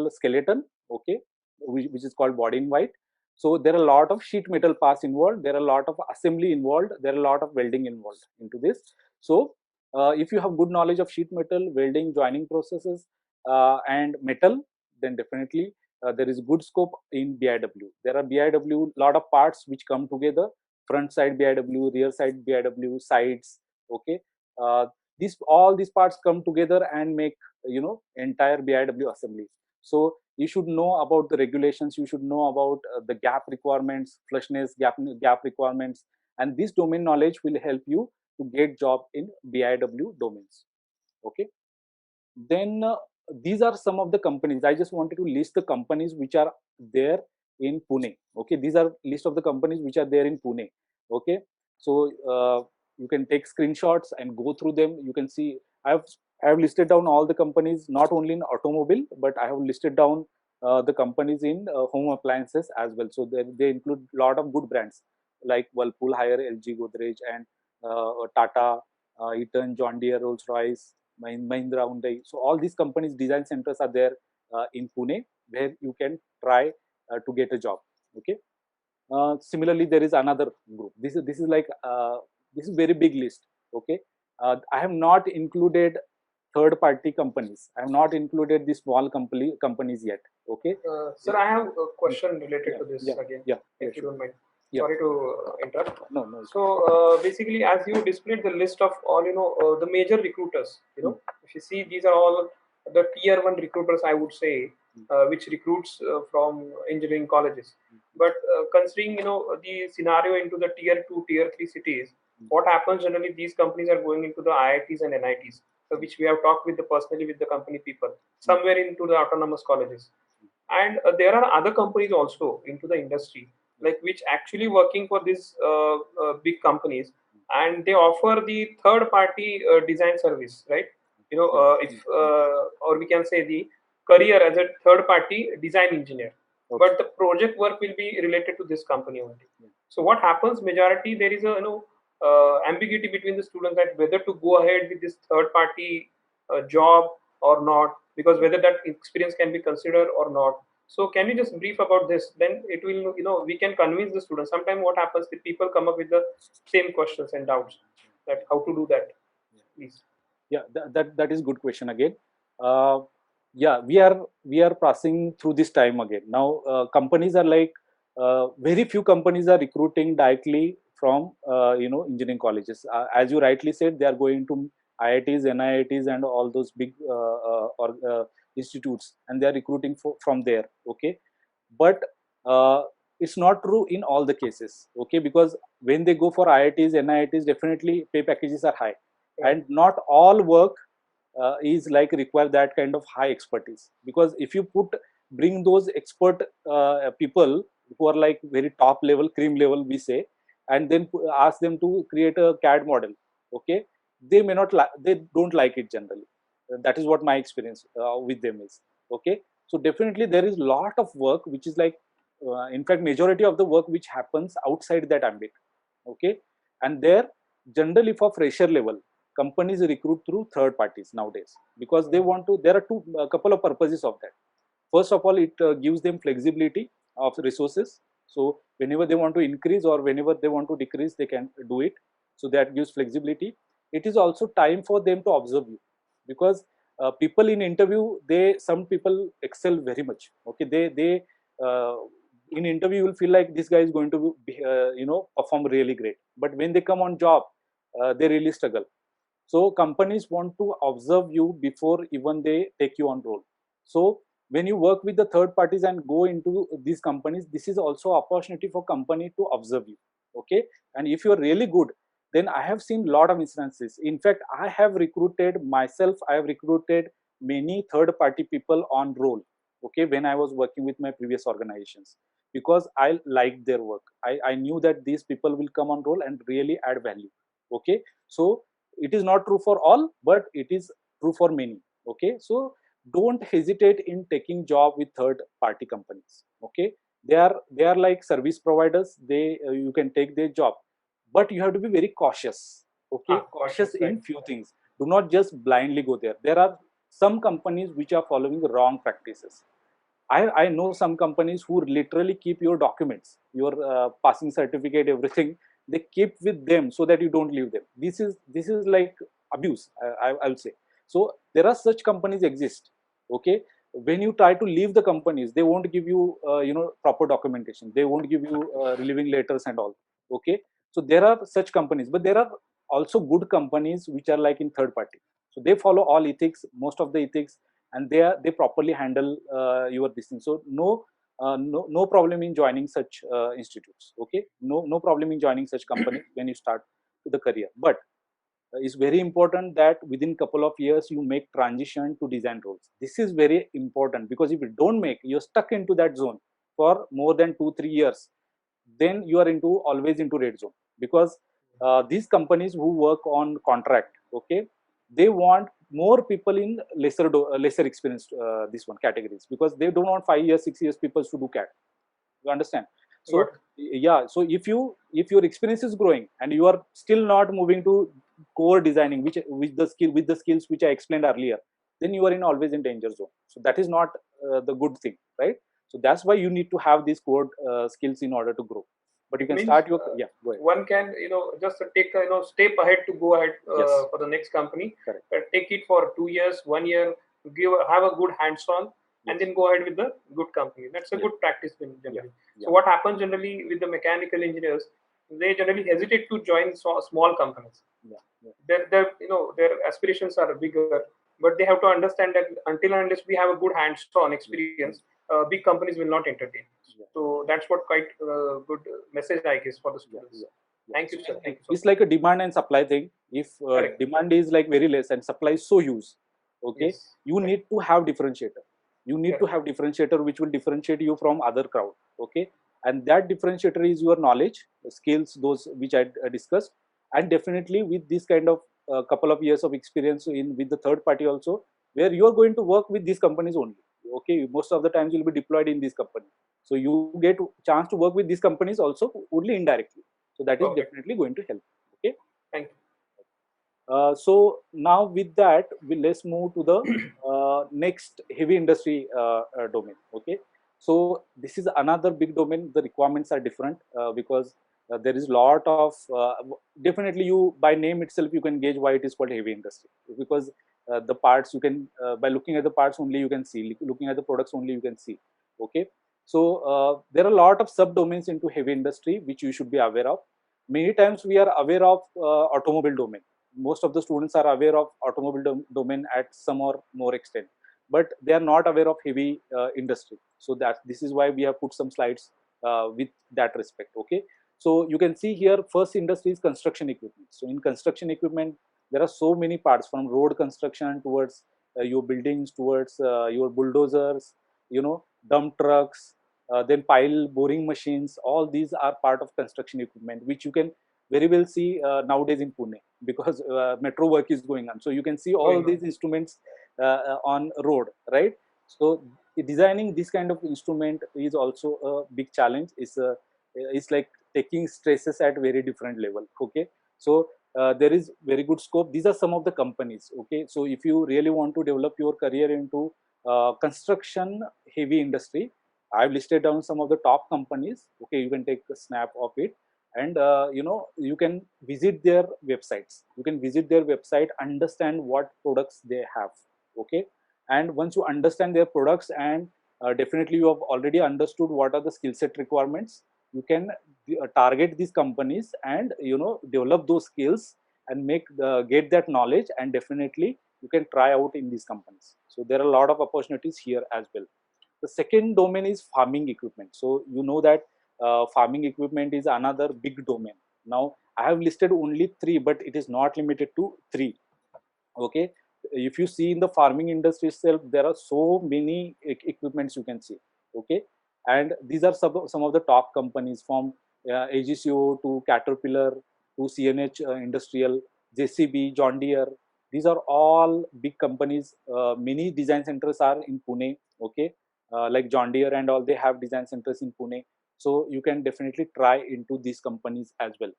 skeleton. Okay, which is called body in white. So there are a lot of sheet metal parts involved. There are a lot of assembly involved. There are a lot of welding involved into this. So if you have good knowledge of sheet metal, welding, joining processes, and metal, then definitely there is good scope in BIW. There are BIW lot of parts which come together: front side BIW, rear side BIW, sides. Okay, these all these parts come together and make, entire BIW assembly. So you should know about the regulations. You should know about the gap requirements, flushness, gap requirements, and this domain knowledge will help you to get job in BIW domains. Okay, then these are some of the companies. I just wanted to list the companies which are there in Pune. Okay, these are list of the companies which are there in Pune. Okay, so you can take screenshots and go through them. You can see I have listed down all the companies, not only in automobile, but I have listed down the companies in home appliances as well. So they include a lot of good brands like Whirlpool, Haier, LG, Godrej, and Tata, Eaton, John Deere, Rolls Royce, Mahindra, Hyundai. So all these companies' design centers are there in Pune, where you can try to get a job. Okay. Similarly, there is another group. This is like this is very big list. Okay. I have not included third party companies. I have not included the small companies yet. Okay. Sir, I have a question related Yeah, to this yeah, again, yeah, if you sure. don't mind. Yeah. Sorry to interrupt. No, no. So basically, as you displayed the list of all, the major recruiters, if you see, these are all the tier one recruiters, I would say, which recruits from engineering colleges. But considering, the scenario into the tier two, tier three cities, what happens generally? These companies are going into the IITs and NITs, which we have talked with the personally with the company people, somewhere into the autonomous colleges. And there are other companies also into the industry, like which actually working for these big companies, and they offer the third party design service, right? If or we can say the career as a third party design engineer, but the project work will be related to this company only. So what happens, majority there is a ambiguity between the students that whether to go ahead with this third party job or not, because whether that experience can be considered or not. So can you just brief about this? Then it will, we can convince the students. Sometimes what happens, the people come up with the same questions and doubts that how to do that. Please. Yeah, that is good question again. uh, yeah, we are passing through this time again now. Companies are like, very few companies are recruiting directly from engineering colleges. As you rightly said, they are going to IITs, NIITs, and all those big institutes, and they are recruiting from there. Okay, but it's not true in all the cases. Okay, because when they go for IITs, NIITs, definitely pay packages are high, and not all work is like require that kind of high expertise. Because if you bring those expert people who are like very top level, cream level, we say, and then ask them to create a CAD model, okay, they may not they don't like it generally. That is what my experience with them is. Okay, so definitely there is lot of work which is like, in fact majority of the work which happens outside that ambit. Okay, and there generally for fresher level, companies recruit through third parties nowadays, because they want to, there are a couple of purposes of that. First of all, it gives them flexibility of resources. So whenever they want to increase or whenever they want to decrease, they can do it. So that gives flexibility. It is also time for them to observe you, because people in interview, some people excel very much. Okay, they uh, in interview you will feel like this guy is going to be, perform really great, but when they come on job, they really struggle. So companies want to observe you before even they take you on role. So when you work with the third parties and go into these companies, this is also opportunity for company to observe you. Okay, and if you are really good, then I have seen a lot of instances. In fact, I have recruited myself. I have recruited many third party people on role. Okay, when I was working with my previous organizations. because I liked their work. I knew that these people will come on roll and really add value. Okay, so it is not true for all, but it is true for many. Okay, so don't hesitate in taking job with third party companies. Okay, they are like service providers. You can take their job, but you have to be very cautious. Okay, cautious right. in few things. Do not just blindly go there. There are some companies which are following wrong practices. I know some companies who literally keep your documents, your passing certificate, everything. They keep with them so that you don't leave them. This is like abuse. I will say. So there are such companies exist. Okay, when you try to leave the companies, they won't give you proper documentation. They won't give you relieving letters and all. Okay, so there are such companies, but there are also good companies which are like in third party. So they follow all ethics, most of the ethics, and they properly handle your this thing. So no problem in joining such institutes. Okay, no problem in joining such companies when you start the career. But it's very important that within couple of years you make transition to design roles. This is very important, because if you don't make, you're stuck into that zone for more than 2-3 years, then you are into always into red zone. Because these companies who work on contract, okay, they want more people in lesser experienced this one categories, because they don't want 5 years 6 years people to do CAD. You understand? So Got yeah, so if your experience is growing and you are still not moving to core designing, which with the skills which I explained earlier, then you are in always in danger zone. So that is not the good thing, right? So that's why you need to have these core skills in order to grow. But you It can means start your yeah, go ahead. one can just take a step ahead to go ahead Yes, for the next company. correct. Take it for 2 years, 1 year, have a good hands-on, and Yes. then go ahead with the good company. That's a Yeah. good practice generally. Yeah. So what happens generally with the mechanical engineers? They generally hesitate to join small companies. Yeah, yeah, Their aspirations are bigger, but they have to understand that until and unless we have a good hands-on experience, big companies will not entertain. yeah, So that's what quite good message, I guess, for the yeah, students. yeah, yeah. Thank you, So sir. Thank you so it's much. like a demand and supply thing. If Correct. demand is like very less and supply is so huge, okay, Yes. you need to have differentiator. You need to Correct. have differentiator which will differentiate you from other crowd. Okay, and that differentiator is your knowledge, skills, those which I discussed, and definitely with this kind of couple of years of experience in with the third party also, where you are going to work with these companies only. Okay, most of the times you will be deployed in this company, so you get chance to work with these companies also only indirectly. So that is Perfect. definitely going to help. Okay. Thank you. So now with that, let's move to the next heavy industry domain. Okay, so this is another big domain. The requirements are different because there is lot of definitely, you by name itself you can gauge why it is called heavy industry, because the parts you can by looking at the parts only you can see, looking at the products only you can see. Okay, so there are a lot of subdomains into heavy industry which you should be aware of. Many times we are aware of automobile domain. Most of the students are aware of automobile domain at some or more extent, but they are not aware of heavy industry. So that this is why we have put some slides with that respect. Okay, so you can see here first industry is construction equipment. So in construction equipment there are so many parts, from road construction towards your buildings, towards your bulldozers, dump trucks, then pile boring machines. All these are part of construction equipment which you can very well see nowadays in Pune, because metro work is going on. So you can see all Going on. these instruments on road, right? So designing this kind of instrument is also a big challenge. It's like taking stresses at very different level. Okay, so there is very good scope. These are some of the companies. Okay, so if you really want to develop your career into construction heavy industry, I've listed down some of the top companies. Okay, you can take a snap of it, and you can visit their websites. You can visit their website, understand what products they have. Okay, and once you understand their products, and definitely you have already understood what are the skill set requirements, you can target these companies and develop those skills and get that knowledge, and definitely you can try out in these companies. So there are a lot of opportunities here as well. The second domain is farming equipment. So you know that farming equipment is another big domain. Now I have listed only three, but it is not limited to three. Okay, if you see in the farming industry itself, there are so many equipments you can see. Okay, and these are some of the top companies from AGCO to Caterpillar to CNH Industrial, JCB, John Deere. These are all big companies. Many design centers are in Pune, okay, like John Deere and all, they have design centers in Pune. So you can definitely try into these companies as well.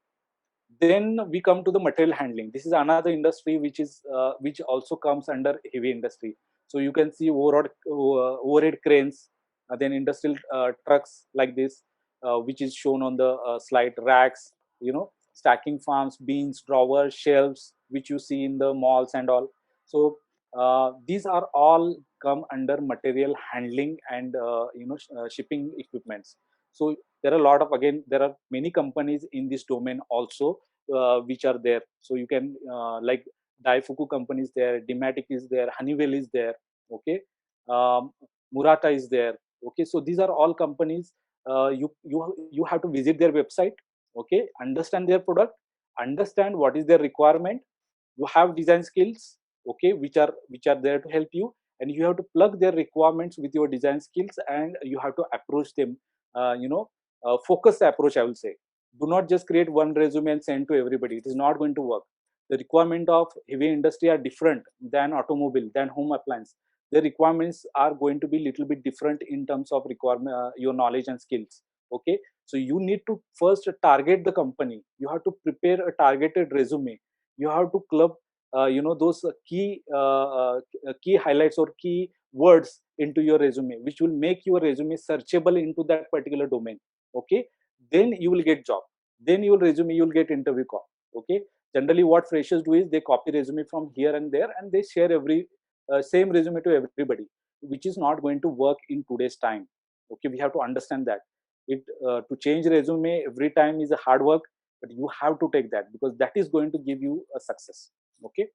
Then we come to the material handling. This is another industry which also comes under heavy industry. So you can see overhead cranes, then industrial trucks like this, which is shown on the slide, racks, stacking farms, beans, drawers, shelves, which you see in the malls and all. So these are all come under material handling and shipping equipments. So there are a lot of, again, there are many companies in this domain also, which are there. So you can like Daifuku company is there, Dematic is there, Honeywell is there, okay, Murata is there, okay. So these are all companies. You have to visit their website, okay, understand their product, understand what is their requirement. You have design skills, okay, which are there to help you, and you have to plug their requirements with your design skills, and you have to approach them, focused approach, I will say. Do not just create one resume and send to everybody. It is not going to work. The requirement of heavy industry are different than automobile, than home appliance. The requirements are going to be little bit different in terms of requirement, your knowledge and skills, okay. So you need to first target the company. You have to prepare a targeted resume. You have to club those key highlights or key words into your resume, which will make your resume searchable into that particular domain, okay. Then you will get job, then your resume, you will get interview call, okay. Generally what freshers do is they copy resume from here and there, and they share every same resume to everybody, which is not going to work in today's time, okay. We have to understand that it to change resume every time is a hard work, but you have to take that, because that is going to give you a success, okay.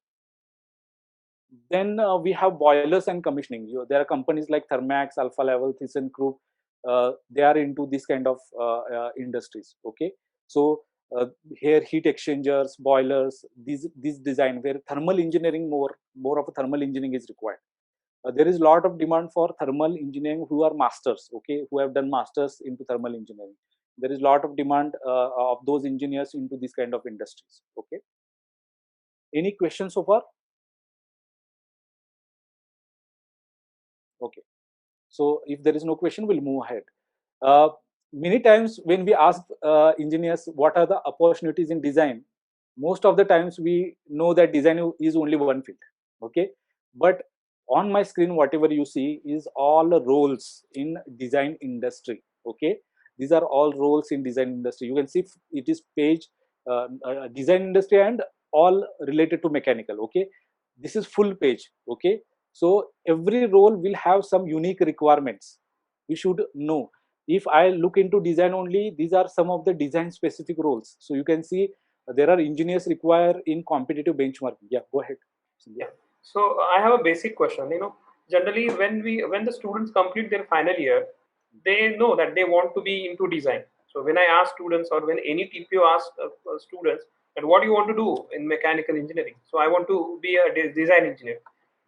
Then we have boilers and commissioning. There are companies like Thermax, Alpha Level, ThyssenKrupp. They are into this kind of industries. Okay, so here heat exchangers, boilers, these design where thermal engineering more of a thermal engineering is required. There is a lot of demand for thermal engineering who are masters. Okay, who have done masters into thermal engineering. There is a lot of demand of those engineers into this kind of industries. Okay. Any questions so far? Okay. So if there is no question, we'll move ahead. Many times when we ask engineers what are the opportunities in design, most of the times we know that design is only one field. Okay, but on my screen, whatever you see is all the roles in design industry. Okay, these are all roles in design industry. You can see it is page design industry and all related to mechanical. Okay, this is full page. Okay, so every role will have some unique requirements. We should know. If I look into design only, these are some of the design specific roles. So you can see there are engineers required in competitive benchmarking. Yeah, go ahead. Yeah. So I have a basic question. Generally when the students complete their final year, they know that they want to be into design. So when I ask students, or when any TPO asks students, that what do you want to do in mechanical engineering? So I want to be a design engineer,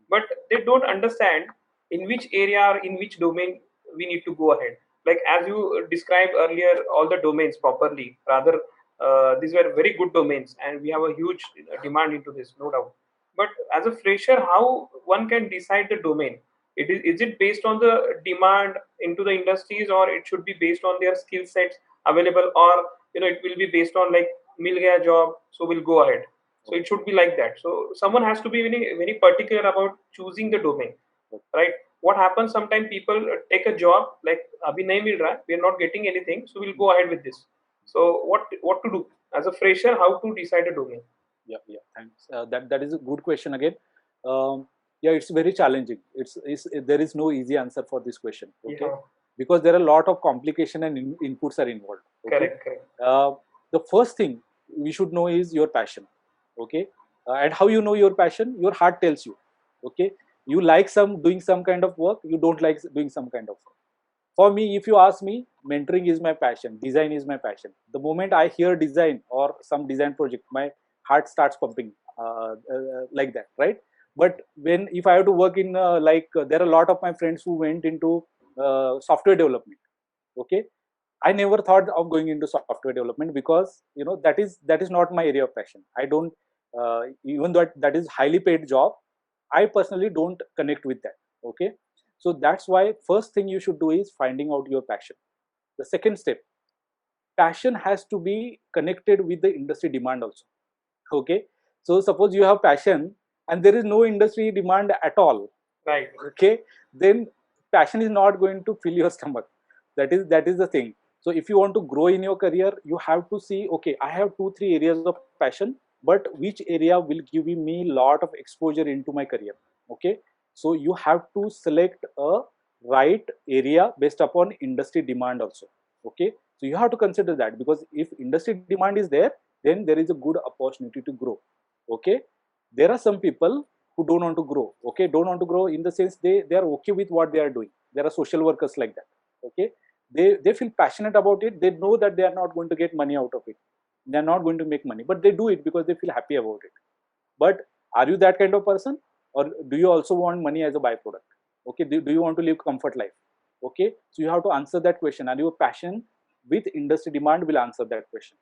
but they don't understand in which area or in which domain we need to go ahead. Like as you described earlier, all the domains properly. Rather, these were very good domains, and we have a huge demand into this, no doubt. But as a fresher, how one can decide the domain? Is it based on the demand into the industries, or it should be based on their skill sets available, or it will be based on like mil gaya job, so we'll go ahead. So it should be like that. So someone has to be very particular about choosing the domain, right? What happens sometimes, people take a job like abhi nahi mil raha, we are not getting anything, so we'll go ahead with this. So what to do as a fresher? How to decide a domain? Yeah, thanks. That is a good question again. Yeah, it's very challenging. There is no easy answer for this question. Okay, Yeah. because there are a lot of complication and inputs are involved. Okay? Correct. The first thing we should know is your passion. Okay, and how you know your passion? Your heart tells you. Okay, you like doing some kind of work. You don't like doing some kind of work. For me, if you ask me, mentoring is my passion. Design is my passion. The moment I hear design or some design project, my heart starts pumping like that, right? But if I have to work in there are a lot of my friends who went into software development. Okay, I never thought of going into software development because that is not my area of passion. I don't even though that is highly paid job, I personally don't connect with that. Okay, so that's why first thing you should do is finding out your passion. The second step, passion has to be connected with the industry demand also. Okay, so suppose you have passion and there is no industry demand at all. Right. Okay, then passion is not going to fill your stomach. That is the thing. So if you want to grow in your career, you have to see, okay, I have 2 3 areas of passion, but which area will give me lot of exposure into my career. Okay, so you have to select a right area based upon industry demand also. Okay, so you have to consider that, because if industry demand is there, then there is a good opportunity to grow. Okay, there are some people who don't want to grow. Okay, don't want to grow in the sense they are okay with what they are doing. There are social workers like that. Okay, they feel passionate about it. They know that they are not going to get money out of it, they are not going to make money, but they do it because they feel happy about it. But are you that kind of person, or do you also want money as a byproduct? Okay, do you want to live comfort life? Okay, so you have to answer that question, and your passion with industry demand will answer that question.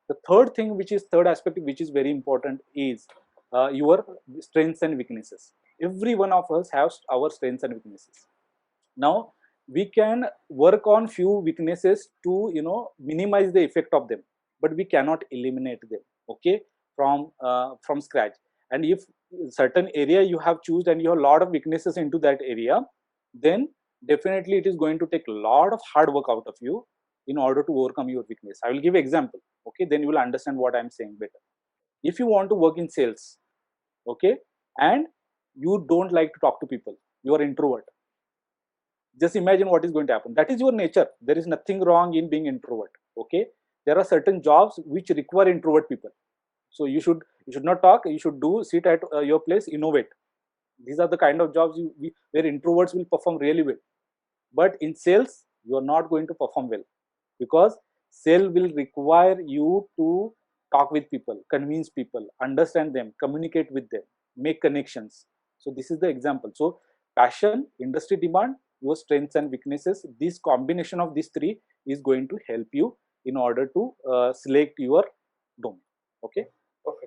The third thing, which is third aspect, which is very important, is your strengths and weaknesses. Every one of us has our strengths and weaknesses. Now we can work on few weaknesses to minimize the effect of them, but we cannot eliminate them. Okay, from scratch. And if certain area you have chosen and you have a lot of weaknesses into that area, then definitely it is going to take a lot of hard work out of you in order to overcome your weakness. I will give example. Okay, then you will understand what I'm saying better. If you want to work in sales, okay, and you don't like to talk to people, you are introvert, just imagine what is going to happen. That is your nature. There is nothing wrong in being introvert. Okay, there are certain jobs which require introvert people. So you should not talk, you should do sit at your place, innovate. These are the kind of jobs where introverts will perform really well. But in sales you are not going to perform well, because sale will require you to talk with people, convince people, understand them, communicate with them, make connections. So this is the example. So passion, industry demand, your strengths and weaknesses, this combination of these three is going to help you in order to select your domain. Okay. Okay.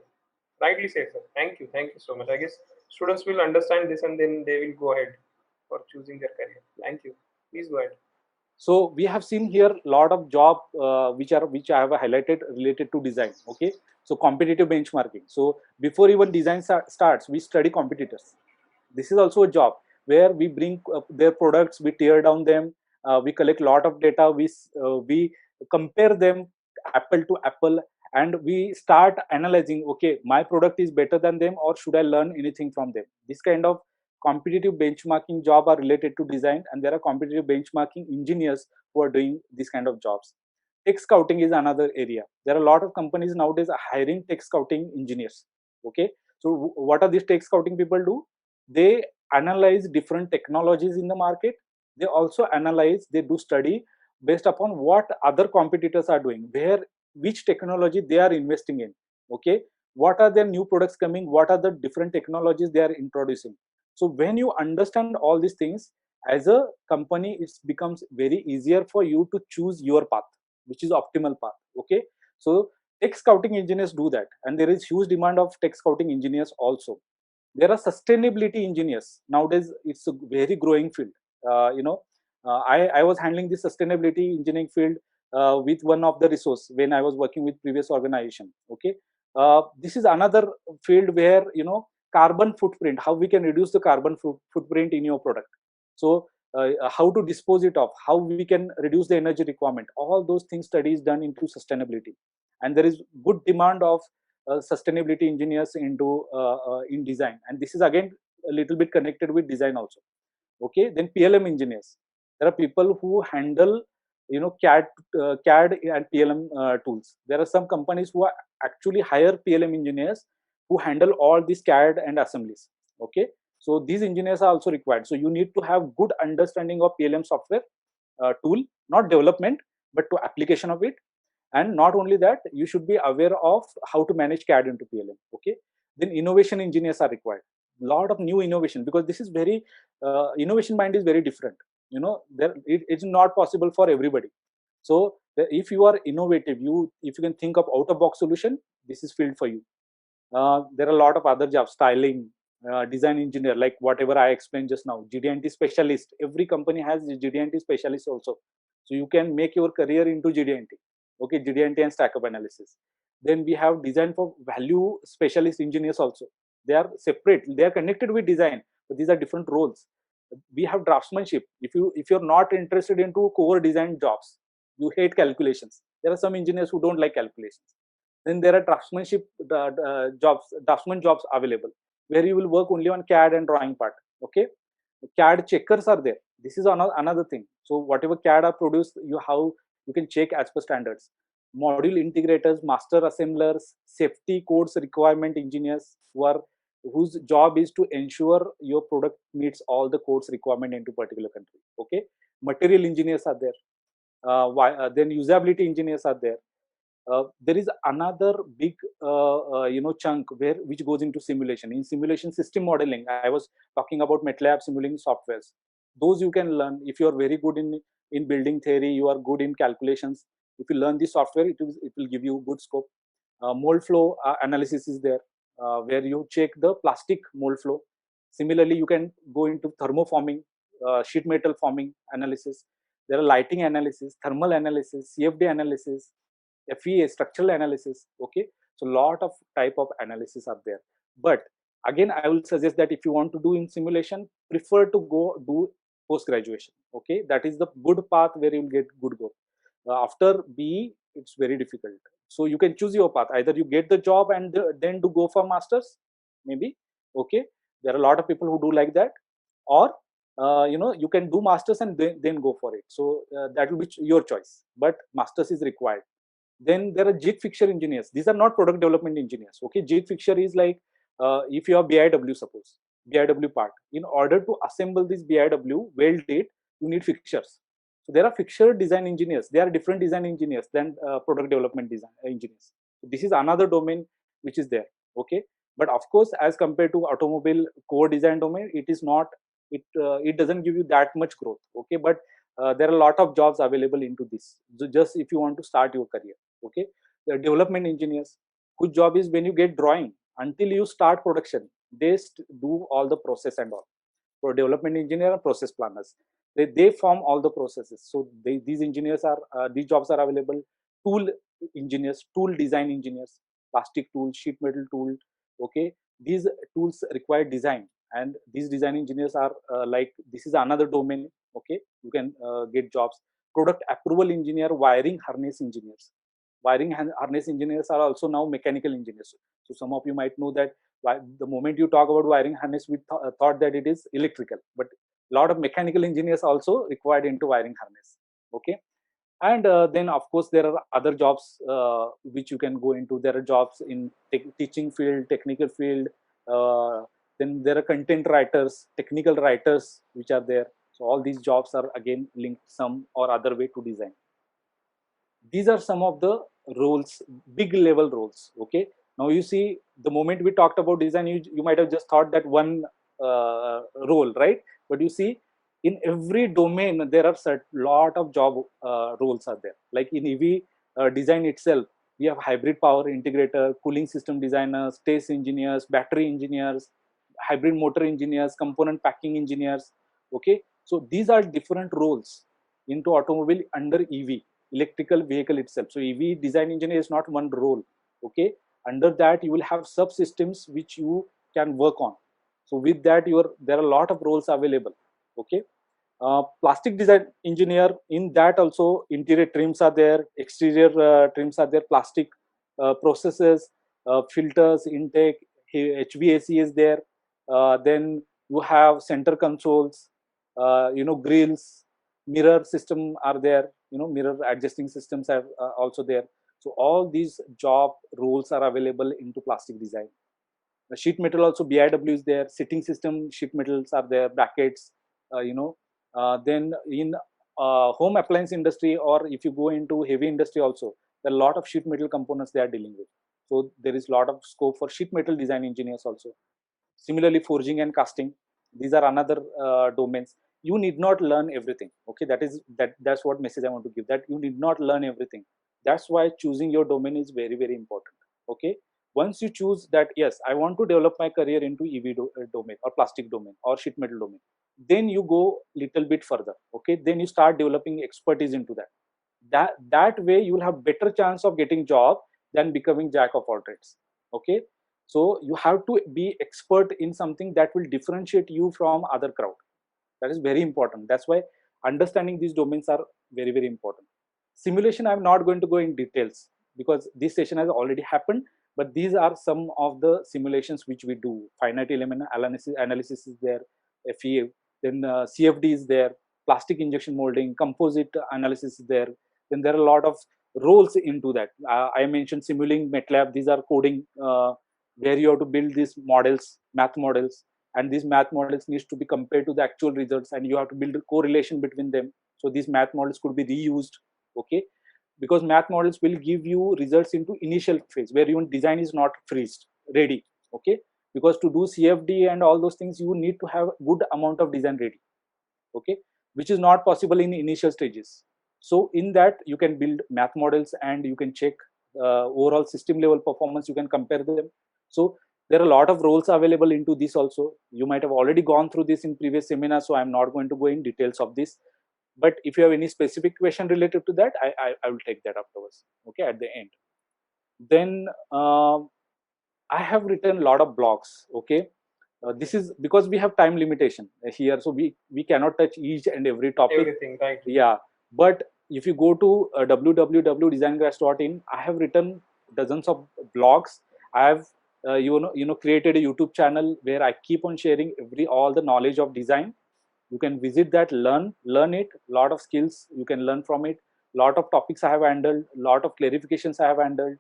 Rightly said, sir. Thank you. Thank you so much. I guess students will understand this and then they will go ahead for choosing their career. Thank you. Please go ahead. So we have seen here a lot of job which I have highlighted related to design. Okay, so competitive benchmarking. So before even design starts, we study competitors. This is also a job where we bring their products, we tear down them, we collect a lot of data, we compare them apple to apple, and we start analyzing. Okay, my product is better than them, or should I learn anything from them? This kind of competitive benchmarking job are related to design, and there are competitive benchmarking engineers who are doing this kind of jobs. Tech scouting is another area. There are a lot of companies nowadays are hiring tech scouting engineers. Okay, so what are these tech scouting people do? They analyze different technologies in the market. They also analyze, they do study based upon what other competitors are doing, where which technology they are investing in. Okay, what are their new products coming, what are the different technologies they are introducing. So when you understand all these things, as a company, it becomes very easier for you to choose your path, which is optimal path. Okay, so tech scouting engineers do that, and there is huge demand of tech scouting engineers also. There are sustainability engineers nowadays. It's a very growing field. I was handling the sustainability engineering field with one of the resource when I was working with previous organization. Okay, this is another field where carbon footprint, how we can reduce the carbon footprint in your product. So how to dispose it of, how we can reduce the energy requirement, all those things studies done into sustainability. And there is good demand of sustainability engineers into in design, and this is again a little bit connected with design also. Okay, then PLM engineers, there are people who handle CAD and PLM tools. There are some companies who are actually hire PLM engineers who handle all these CAD and assemblies. Okay, so these engineers are also required. So you need to have good understanding of PLM software tool, not development but to application of it. And not only that, you should be aware of how to manage CAD into PLM. Okay, then innovation engineers are required. Lot of new innovation, because this is very innovation mind is very different. It's not possible for everybody. So if you are innovative, if you can think of out of box solution, this is field for you. There are a lot of other jobs, styling, design engineer, like whatever I explained just now, GD&T specialist. Every company has GD&T specialist also. So you can make your career into GD&T. Okay, GD&T and stack up analysis. Then we have design for value specialist engineers also. They are separate. They are connected with design, but these are different roles. We have draftsmanship. If you're not interested into core design jobs, you hate calculations. There are some engineers who don't like calculations. Then there are draftsman jobs available, where you will work only on CAD and drawing part. Okay, CAD checkers are there. This is another thing. So whatever CAD are produced, you can check as per standards. Module integrators, master assemblers, safety codes requirement engineers, whose job is to ensure your product meets all the codes requirement into particular country. Okay, material engineers are there. Then usability engineers are there. There is another big chunk which goes into simulation. In simulation system modeling, I was talking about MATLAB simulating softwares. Those you can learn if you are very good in building theory, you are good in calculations. If you learn the software, it will give you good scope. Mold flow analysis is there, where you check the plastic mold flow. Similarly, you can go into thermoforming, sheet metal forming analysis. There are lighting analysis, thermal analysis, CFD analysis, FEA, structural analysis. Okay, so lot of type of analysis are there. But again, I will suggest that if you want to do in simulation, prefer to go do post graduation. Okay, that is the good path where you will get good growth. After BE, it's very difficult. So you can choose your path. Either you get the job and then to go for masters, maybe. Okay, there are a lot of people who do like that, or you can do masters and then go for it. So that will be your choice. But masters is required. Then there are jig fixture engineers. These are not product development engineers. Okay, jig fixture is like if you have BIW, suppose BIW part. In order to assemble this BIW, weld it, you need fixtures. So there are fixture design engineers. They are different design engineers than product development design engineers. So this is another domain which is there. Okay, but of course, as compared to automobile core design domain, it is not. It doesn't give you that much growth. Okay, but there are a lot of jobs available into this. So just if you want to start your career. Okay, the development engineers, whose job is when you get drawing until you start production, they do all the process and all. For development engineer and process planners, they form all the processes. So these engineers are these jobs are available. Tool engineers, tool design engineers, plastic tool, sheet metal tool. Okay, these tools require design, and these design engineers are like, this is another domain. Okay, you can get jobs. Product approval engineer, wiring harness engineers. Wiring harness engineers are also now mechanical engineers. So some of you might know that the moment you talk about wiring harness, we thought that it is electrical, but a lot of mechanical engineers also required into wiring harness. Okay, and then of course there are other jobs which you can go into. There are jobs in teaching field, technical field. Then there are content writers, technical writers which are there. So all these jobs are again linked some or other way to design. These are some of the roles, big level roles. Okay, now you see, the moment we talked about design, you might have just thought that one role, right? But you see, in every domain there are a lot of job roles are there. Like in EV design itself, we have hybrid power integrator, cooling system designers, test engineers, battery engineers, hybrid motor engineers, component packing engineers. Okay, so these are different roles into automobile under EV, electrical vehicle itself. So EV design engineer is not one role. Okay, under that you will have subsystems which you can work on. So with that, there are a lot of roles available. Okay, plastic design engineer, in that also interior trims are there, exterior trims are there, plastic processes, filters, intake, HVAC is there. Then you have center consoles, grills, mirror system are there, mirror adjusting systems are also there. So all these job roles are available into plastic design. The sheet metal also, BIW is there, sitting system sheet metals are there, brackets, then in home appliance industry, or if you go into heavy industry also, there are a lot of sheet metal components they are dealing with. So there is a lot of scope for sheet metal design engineers also. Similarly, forging and casting, these are another domains. you need not learn everything. Okay, that's what message I want to give, that you need not learn everything. That's why choosing your domain is very, very important. Okay, once you choose that, yes, I want to develop my career into domain or plastic domain or sheet metal domain, then you go little bit further. Okay, then you start developing expertise into that way you will have better chance of getting job than becoming jack of all trades. Okay, so you have to be expert in something that will differentiate you from other crowd. That is very important. That's why understanding these domains are very, very important. Simulation, I'm not going to go in details because this session has already happened, but these are some of the simulations which we do. Finite element analysis is there, FEA, then CFD is there, plastic injection molding, composite analysis is there. Then there are a lot of roles into that. I mentioned Simulink, MATLAB. These are coding where you have to build these models, math models, and these math models needs to be compared to the actual results, and you have to build a correlation between them. So these math models could be reused. Okay, because math models will give you results into initial phase where your design is not freezed ready. Okay, because to do CFD and all those things, you need to have good amount of design ready. Okay, which is not possible in initial stages. So in that you can build math models and you can check overall system level performance, you can compare them. So there are a lot of roles available into this also. You might have already gone through this in previous seminars, so I'm not going to go in details of this. But if you have any specific question related to that, I will take that afterwards. Okay, at the end. Then I have written a lot of blogs. Okay, this is because we have time limitation here, so we cannot touch each and every topic. Everything, right? Yeah, but if you go to www.designgrads.in, I have written dozens of blogs. I have created a YouTube channel where I keep on sharing all the knowledge of design. You can visit that, learn it. Lot of skills you can learn from it. Lot of topics I have handled, lot of clarifications I have handled,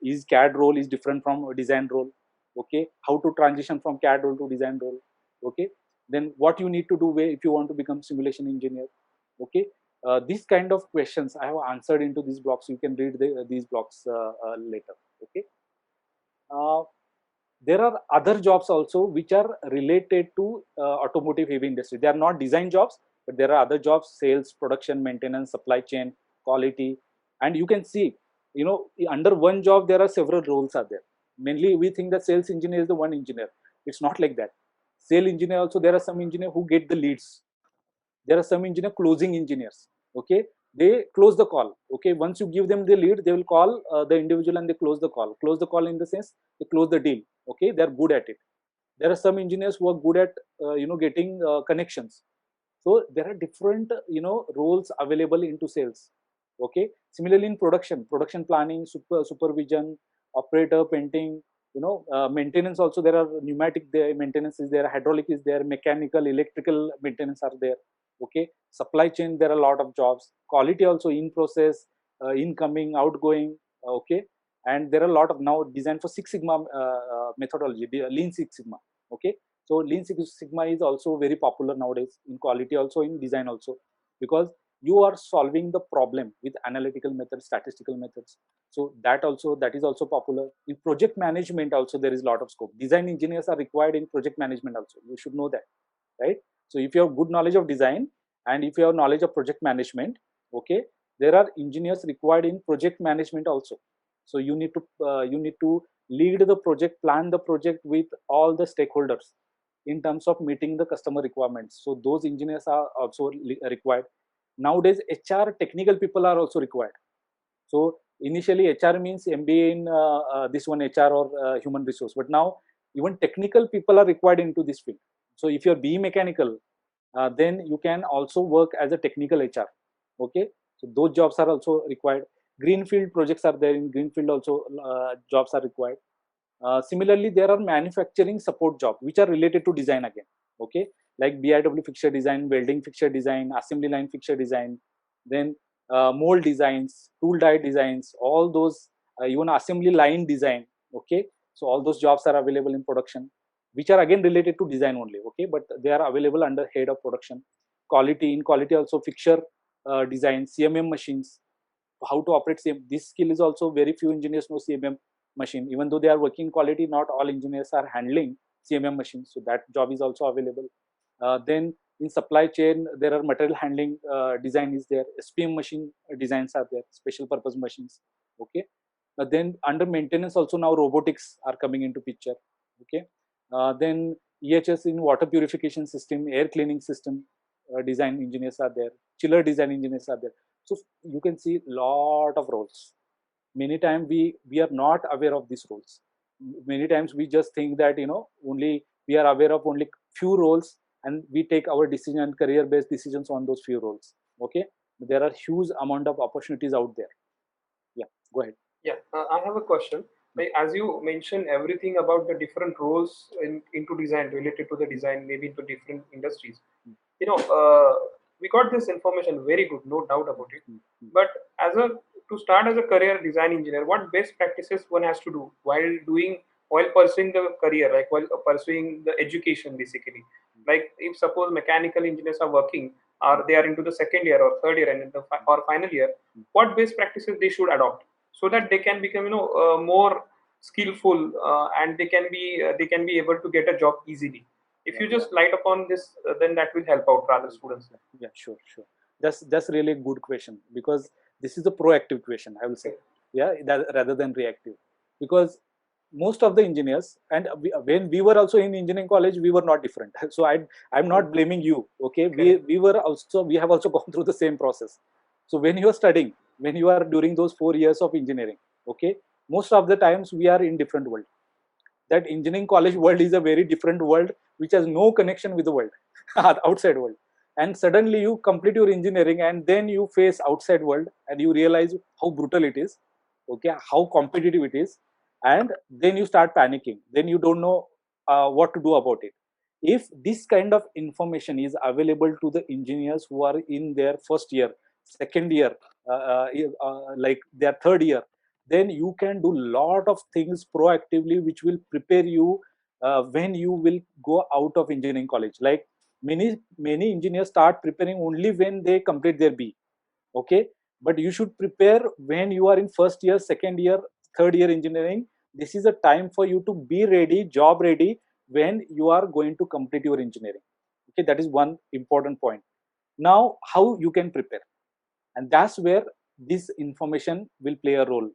is CAD role is different from a design role. Okay, how to transition from CAD role to design role. Okay, then what you need to do if you want to become simulation engineer. Okay, these kind of questions I have answered into these blogs. You can read these blogs later. Okay, there are other jobs also which are related to automotive heavy industry. They are not design jobs, but there are other jobs: sales, production, maintenance, supply chain, quality. And you can see, under one job there are several roles are there. Mainly we think that sales engineer is the one engineer. It's not like that. Sale engineer also, there are some engineer who get the leads. There are some engineer closing engineers. Okay, they close the call. Okay, once you give them the lead, they will call the individual and they close the call. Close the call in the sense they close the deal. Okay, they are good at it. There are some engineers who are good at getting connections. So there are different roles available into sales. Okay, similarly in production planning, supervision, operator, painting, maintenance also. There are pneumatic there, maintenance is there, hydraulic is there, mechanical, electrical maintenance are there. Okay, supply chain, there are a lot of jobs. Quality also, in process, incoming, outgoing. Okay, and there are a lot of now design for Six Sigma methodology, Lean Six Sigma. Okay, so Lean Six Sigma is also very popular nowadays in quality also, in design also, because you are solving the problem with analytical methods, statistical methods. So that is also popular. In project management also there is a lot of scope. Design engineers are required in project management also. You should know that, right? So if you have good knowledge of design and if you have knowledge of project management, okay, there are engineers required in project management also. So you need to lead the project, plan the project with all the stakeholders in terms of meeting the customer requirements. So those engineers are also required. Nowadays HR technical people are also required. So initially HR means MBA in this one, HR or human resource, but now even technical people are required into this field. So if you're BE mechanical, then you can also work as a technical HR. Okay, so those jobs are also required. Greenfield projects are there. In greenfield also jobs are required. Similarly, there are manufacturing support jobs which are related to design again. Okay, like BIW fixture design, welding fixture design, assembly line fixture design, then mold designs, tool die designs, all those, even assembly line design. Okay, so all those jobs are available in production, which are again related to design only. Okay, but they are available under head of production. Quality, in quality also fixture design, CMM machines, how to operate CMM. This skill is also very few engineers know CMM machine. Even though they are working quality, not all engineers are handling CMM machines. So that job is also available. Then In supply chain, there are material handling design is there, SPM machine designs are there, special purpose machines. Okay, then under maintenance also now robotics are coming into picture. Okay, then EHS in water purification system, air cleaning system, design engineers are there, chiller design engineers are there. So you can see lot of roles. Many times we are not aware of these roles. Many times we just think that only we are aware of only few roles, and we take our decision and career based decisions on those few roles. Okay, there are huge amount of opportunities out there. Yeah, go ahead. Yeah, I have a question. Like, as you mentioned everything about the different roles into design, related to the design, maybe into different industries. You know, we got this information very good, no doubt about it. But to start as a career design engineer, what best practices one has to do while pursuing the career, like while pursuing the education, basically. Like if suppose mechanical engineers are working, or they are into the second year or third year and in the or final year, what best practices they should adopt so that they can become more skillful, and they can be able to get a job easily. If you just light upon this, then that will help out rather students. Yeah, sure. That's really a good question, because this is a proactive question, I will say. Yeah, rather than reactive, because most of the engineers, and when we were also in engineering college, we were not different. So I'm not blaming you. Okay, we have also gone through the same process. So when you are studying, when you are during those 4 years of engineering, okay, most of the times we are in different world. That engineering college world is a very different world which has no connection with the world, outside world. And suddenly you complete your engineering, and then you face outside world, and you realize how brutal it is. Okay, how competitive it is. And then you start panicking, then you don't know what to do about it. If this kind of information is available to the engineers who are in their first year, second year, like their third year, then you can do lot of things proactively which will prepare you when you will go out of engineering college. Like many engineers start preparing only when they complete their B. Okay, but you should prepare when you are in first year, second year, third year engineering. This is a time for you to be ready, job ready, when you are going to complete your engineering. Okay, that is one important point. Now how you can prepare, and that's where this information will play a role.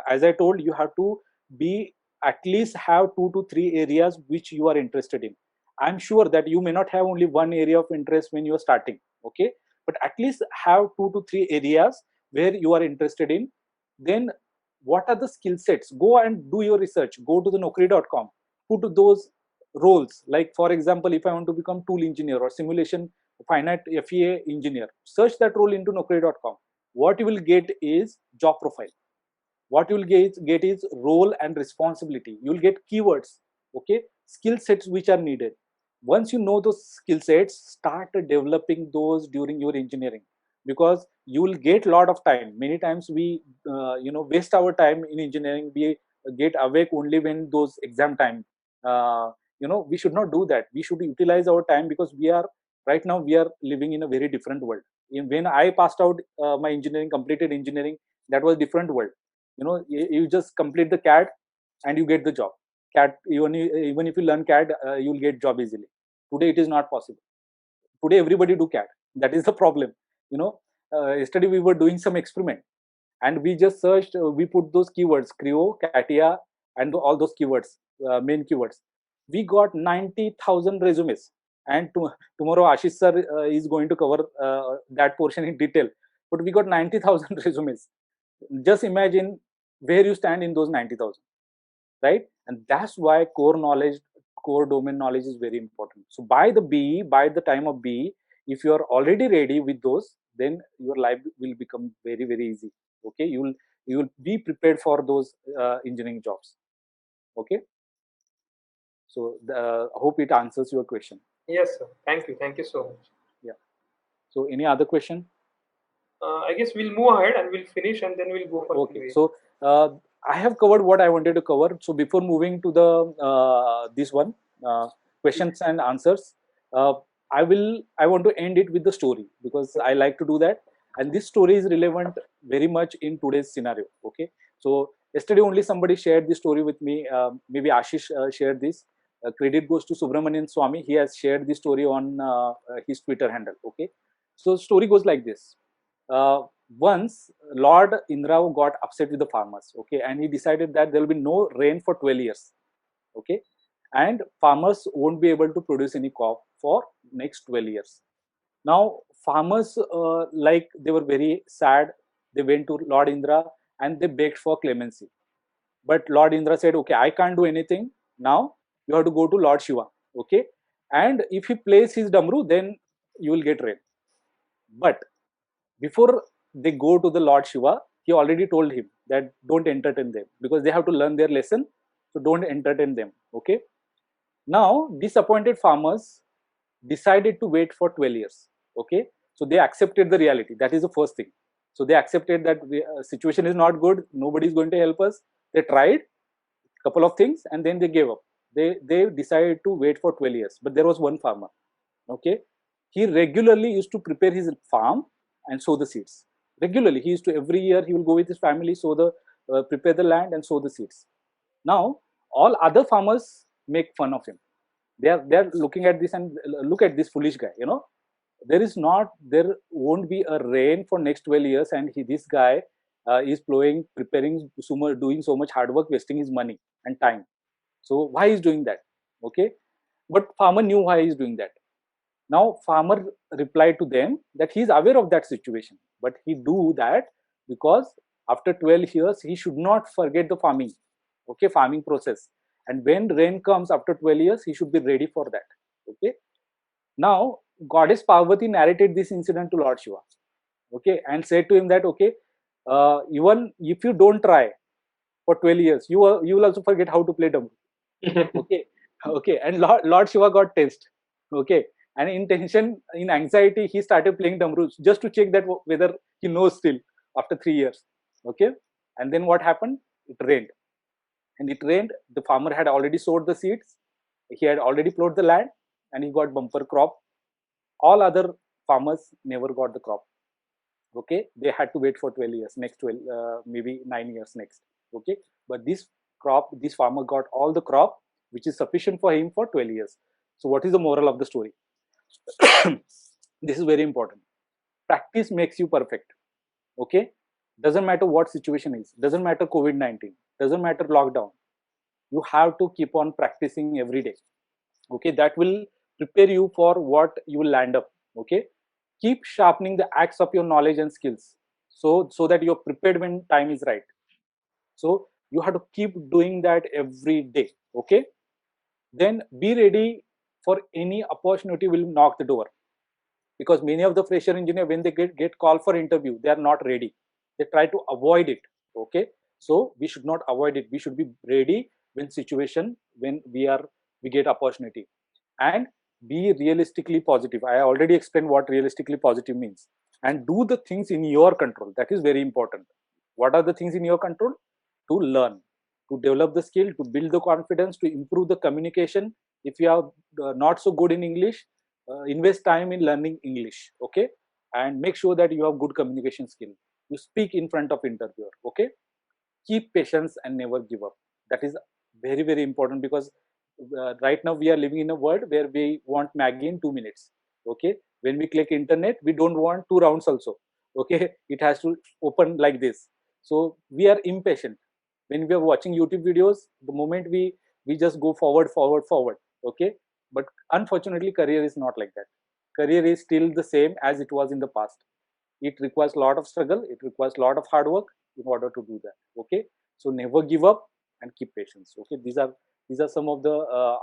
As I told, you have to be at least have 2 to 3 areas which you are interested in. I'm sure that you may not have only one area of interest when you are starting. Okay, but at least have 2 to 3 areas where you are interested in. Then what are the skill sets? Go and do your research. Go to the naukri.com, put those roles. Like for example, if I want to become tool engineer or simulation finite FEA engineer, search that role into naukri.com. What you will get is job profile. What you will get is role and responsibility. You will get keywords. Okay, skill sets which are needed. Once you know those skill sets, start developing those during your engineering, because you will get a lot of time. Many times we waste our time in engineering. We get awake only when those exam time. We should not do that. We should utilize our time, because right now we are living in a very different world. When I passed out my engineering, completed engineering, that was different world. You just complete the CAD and you get the job. CAD, even if you learn CAD, you'll get job easily. Today it is not possible. Today everybody do CAD. That is the problem. Yesterday we were doing some experiment, and we just searched. We put those keywords, Creo, CATIA, and all those keywords, main keywords. We got 90,000 resumes, and tomorrow Ashish sir is going to cover that portion in detail. But we got 90,000 resumes. Just imagine where you stand in those 90,000, right? And that's why core knowledge, core domain knowledge is very important. So by the time of BE, if you are already ready with those, then your life will become very, very easy. Okay, you will be prepared for those engineering jobs. Okay, so hope it answers your question. Yes, sir. Thank you so much. Yeah. So any other question? I guess we'll move ahead and we'll finish, and then we'll go for okay. So I have covered what I wanted to cover. So before moving to the this one questions and answers, I want to end it with the story, because I like to do that, and this story is relevant very much in today's scenario. Okay, so yesterday only somebody shared this story with me. Maybe Ashish shared this. Credit goes to Subramanian Swamy. He has shared the story on his Twitter handle. Okay, so story goes like this. Once Lord Indra got upset with the farmers. Okay, and he decided that there will be no rain for 12 years. Okay, and farmers won't be able to produce any crop for next 12 years. Now farmers like they were very sad. They went to Lord Indra and they begged for clemency. But Lord Indra said, okay, I can't do anything now. You have to go to Lord Shiva. Okay, and if he plays his damru, then you will get rain. But before they go to the Lord Shiva, he already told him that don't entertain them because they have to learn their lesson. So don't entertain them. Okay. Now disappointed farmers decided to wait for 12 years. Okay, so they accepted the reality. That is the first thing. So they accepted that the situation is not good, nobody is going to help us. They tried a couple of things and then they gave up. They decided to wait for 12 years. But there was one farmer. Okay, he regularly used to prepare his farm and sow the seeds. Regularly, he used to, every year he will go with his family, sow the prepare the land and sow the seeds. Now all other farmers make fun of him. They are looking at this and look at this foolish guy. There won't be a rain for next 12 years and this guy is plowing, preparing, doing so much hard work, wasting his money and time. So why he's doing that? Okay, but farmer knew why he's doing that. Now farmer replied to them that he is aware of that situation, but he do that because after 12 years he should not forget the farming. Okay, farming process, and when rain comes after 12 years he should be ready for that. Okay, now goddess Parvati narrated this incident to Lord Shiva. Okay, and said to him that okay, even if you don't try for 12 years, you will also forget how to play damru. Okay, okay, and Lord Shiva got tensed. Okay, and in tension, in anxiety, he started playing damru just to check that whether he knows still after 3 years. Okay, and then what happened? It rained, and it rained. The farmer had already sowed the seeds. He had already plowed the land, and he got bumper crop. All other farmers never got the crop. Okay, they had to wait for 12 years, next 12, maybe 9 years next. Okay, but this farmer got all the crop which is sufficient for him for 12 years. So what is the moral of the story? This is very important. Practice makes you perfect. Okay, doesn't matter what situation is, doesn't matter COVID-19, doesn't matter lockdown, you have to keep on practicing every day. Okay, that will prepare you for what you will land up. Okay, keep sharpening the axe of your knowledge and skills so that you're prepared when time is right. So you have to keep doing that every day. Okay, then be ready for any opportunity will knock the door, because many of the fresher engineer, when they get called for interview, they are not ready. They try to avoid it. Okay, so we should not avoid it. We should be ready when we get opportunity, and be realistically positive. I already explained what realistically positive means, and do the things in your control. That is very important. What are the things in your control? To learn, to develop the skill, to build the confidence, to improve the communication. If you are not so good in English, invest time in learning English. Okay, and make sure that you have good communication skill. You speak in front of interviewer. Okay, keep patience and never give up. That is very, very important, because right now we are living in a world where we want Maggie in 2 minutes. Okay, when we click internet, we don't want 2 rounds also. Okay, it has to open like this. So we are impatient. When we are watching YouTube videos, the moment we just go forward. Okay, but unfortunately career is not like that. Career is still the same as it was in the past. It requires a lot of struggle, it requires a lot of hard work in order to do that. Okay, so never give up and keep patience. Okay, these are some of the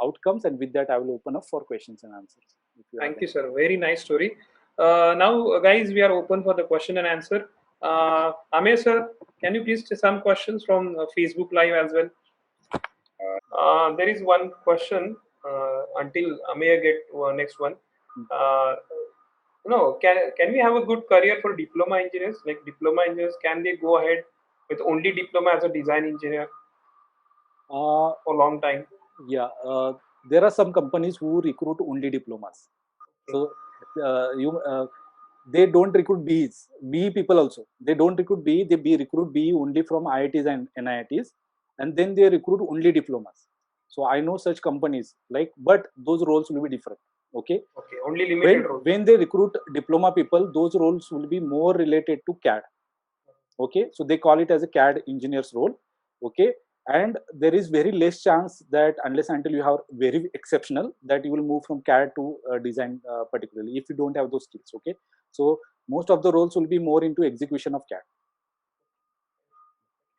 outcomes, and with that I will open up for questions and answers. Thank you, sir. Very nice story. Now, guys, we are open for the question and answer. Amir, sir, can you please take some questions from Facebook Live as well? There is one question until Amir get next one. Can we have a good career for diploma engineers? Like diploma engineers, can they go ahead with only diploma as a design engineer for a long time? Yeah, there are some companies who recruit only diplomas. So they don't recruit BE people also. They don't recruit BE. They recruit BE only from IITs and NIITs, and then they recruit only diplomas. So I know such companies, like, but those roles will be different. Okay. Okay, only limited roles. When they recruit diploma people, those roles will be more related to CAD. Okay, so they call it as a CAD engineer's role. Okay, and there is very less chance that unless until you have very exceptional, that you will move from CAD to design, particularly if you don't have those skills. Okay, so most of the roles will be more into execution of CAD,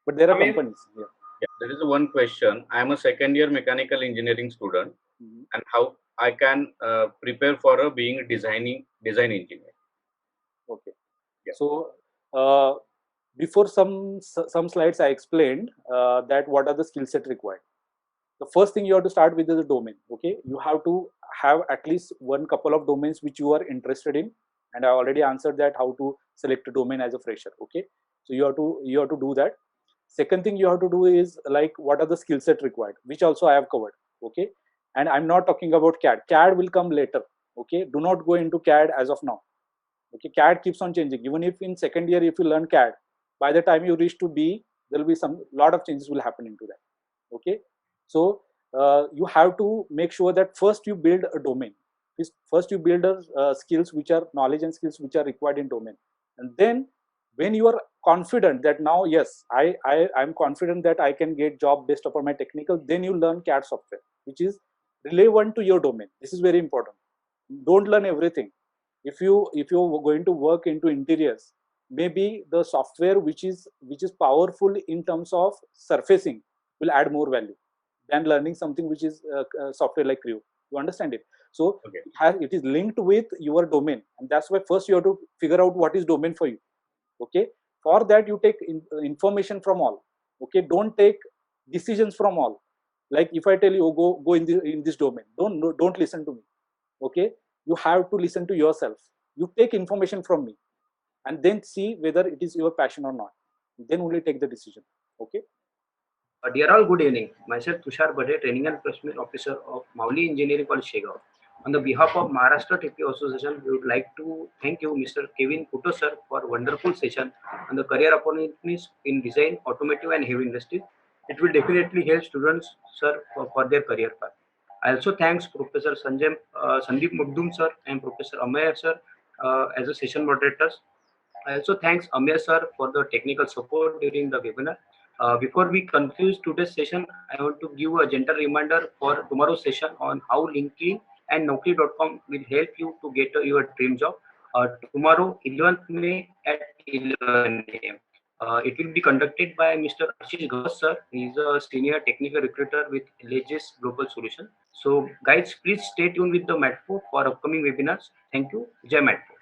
but there are Amir? companies. Yeah, there is one question. I am a second year mechanical engineering student, and how I can prepare for being a design engineer. Okay. Yeah. So before some slides, I explained that what are the skill set required. The first thing you have to start with is the domain. Okay, you have to have at least one couple of domains which you are interested in, and I already answered that how to select a domain as a fresher. Okay, so you have to do that. Second thing you have to do is like what are the skill set required, which also I have covered. Okay, and I'm not talking about CAD. CAD will come later. Okay, do not go into CAD as of now. Okay, CAD keeps on changing. Even if in second year if you learn CAD, by the time you reach to B, there will be some lot of changes will happen into that. Okay, so you have to make sure that first you build a domain. First you build skills which are knowledge and skills which are required in domain, and then when you are confident that now yes, I'm confident that I can get job based upon my technical, then you learn CAD software which is relevant to your domain. This is very important. Don't learn everything. If you're going to work into interiors, maybe the software which is powerful in terms of surfacing will add more value than learning something which is software like Creo. You understand it? So Okay. it is linked with your domain, and that's why first you have to figure out what is domain for you. Okay, for that you take information from all. Okay, don't take decisions from all. Like if I tell you, oh, go in this domain, don't listen to me. Okay, you have to listen to yourself. You take information from me and then see whether it is your passion or not, then only take the decision. Okay. Dear all, good evening. Myself Tushar Bade, Training and Placement Officer of Mauli Engineering College, Shegaon. On the behalf of Maharashtra Technical Association, we would like to thank you, Mr. Kevin Kuto sir, for a wonderful session on the career opportunities in design, automotive and heavy industry. It will definitely help students, sir, for their career path. I also thanks Professor Sandeep Mugdum sir and Professor Amaya sir as a session moderators. I also thanks Amir sir for the technical support during the webinar. Before we conclude today's session, I want to give a gentle reminder for tomorrow's session on how LinkedIn and Naukri.com will help you to get your dream job. Tomorrow, 11th May at 11 a.m. It will be conducted by Mr. Ashish Gauss sir. He is a senior technical recruiter with Legis Global Solution. So, guys, please stay tuned with the Matpo for upcoming webinars. Thank you. Jai Matpo.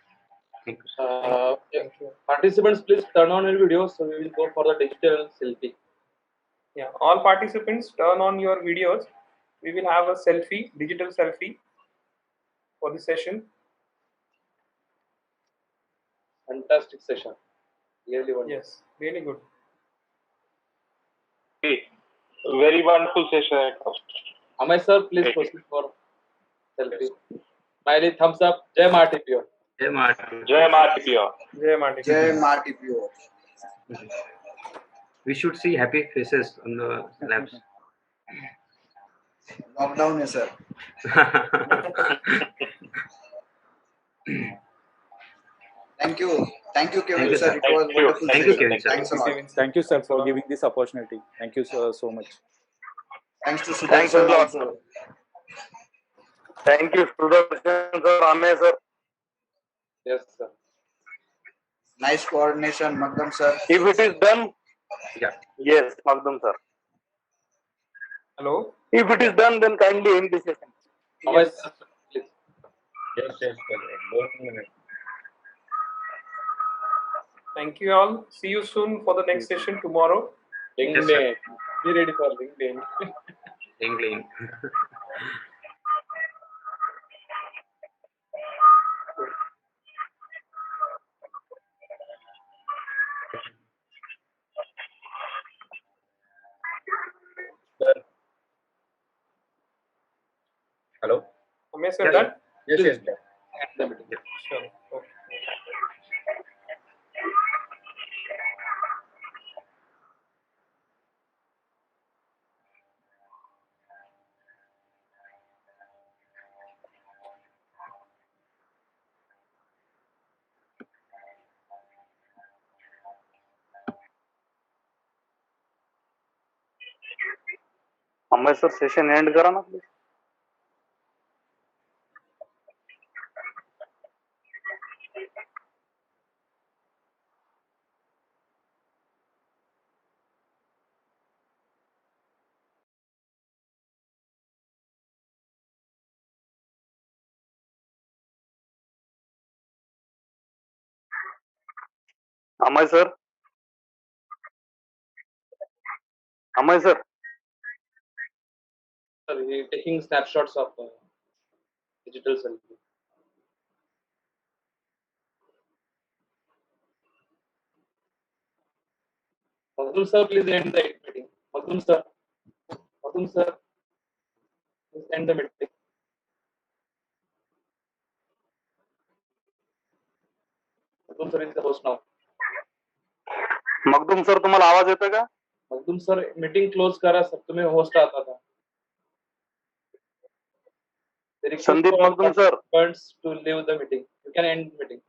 Thank you, sir. Thank you. Participants, please turn on your videos. So we will go for the digital selfie. Yeah, all participants turn on your videos. We will have a selfie, digital selfie for the session. Fantastic session. Really wonderful. Yes, really good. Very wonderful session. Amay sir, please proceed for selfie. Smiley, thumbs up. Jai Martipio. Jai Matpo. Jai Matipia. Jai Mati. Jai Martipio. We should see happy faces on the labs. Lockdown है sir. Thank you, Kevin Thank you, sir. sir. It was Thank you. wonderful. Thank you, session. Kevin sir. Thanks a lot. Thank you, sir, Thanks a for lot. giving this opportunity. Thank you so much. Thanks to Thanks a Sudarshan lot. also. Thank you, Sudarshan sir, Ame sir. Yes, sir. Nice coordination, Magdam sir. If it is done, Yeah. yes, Magdum sir. Hello. If it is done, then kindly end the session. Amay Yes. sir, please. Yes. 1 minute. Thank you all. See you soon for the next session tomorrow. Yes, sir. LinkedIn. Be ready for LinkedIn. England. Sir. Hello. Amir sir, Yes, done? Yes. End the meeting. Sure. Okay. Amay sir session and करा ना please. Amay sir. Amay sir. Sir, he taking snapshots of digital selfie. Magdum sir, please end the meeting. Magdum sir. Magdum sir, please end the meeting. Magdum sir is the host now. Magdum sir तुम्हाला आवाज येतोय का? Magdum sir, meeting close करा sir. तुम्ही host आता था. They request Sandeep all Magdum sir. participants to leave the meeting. You can end meeting.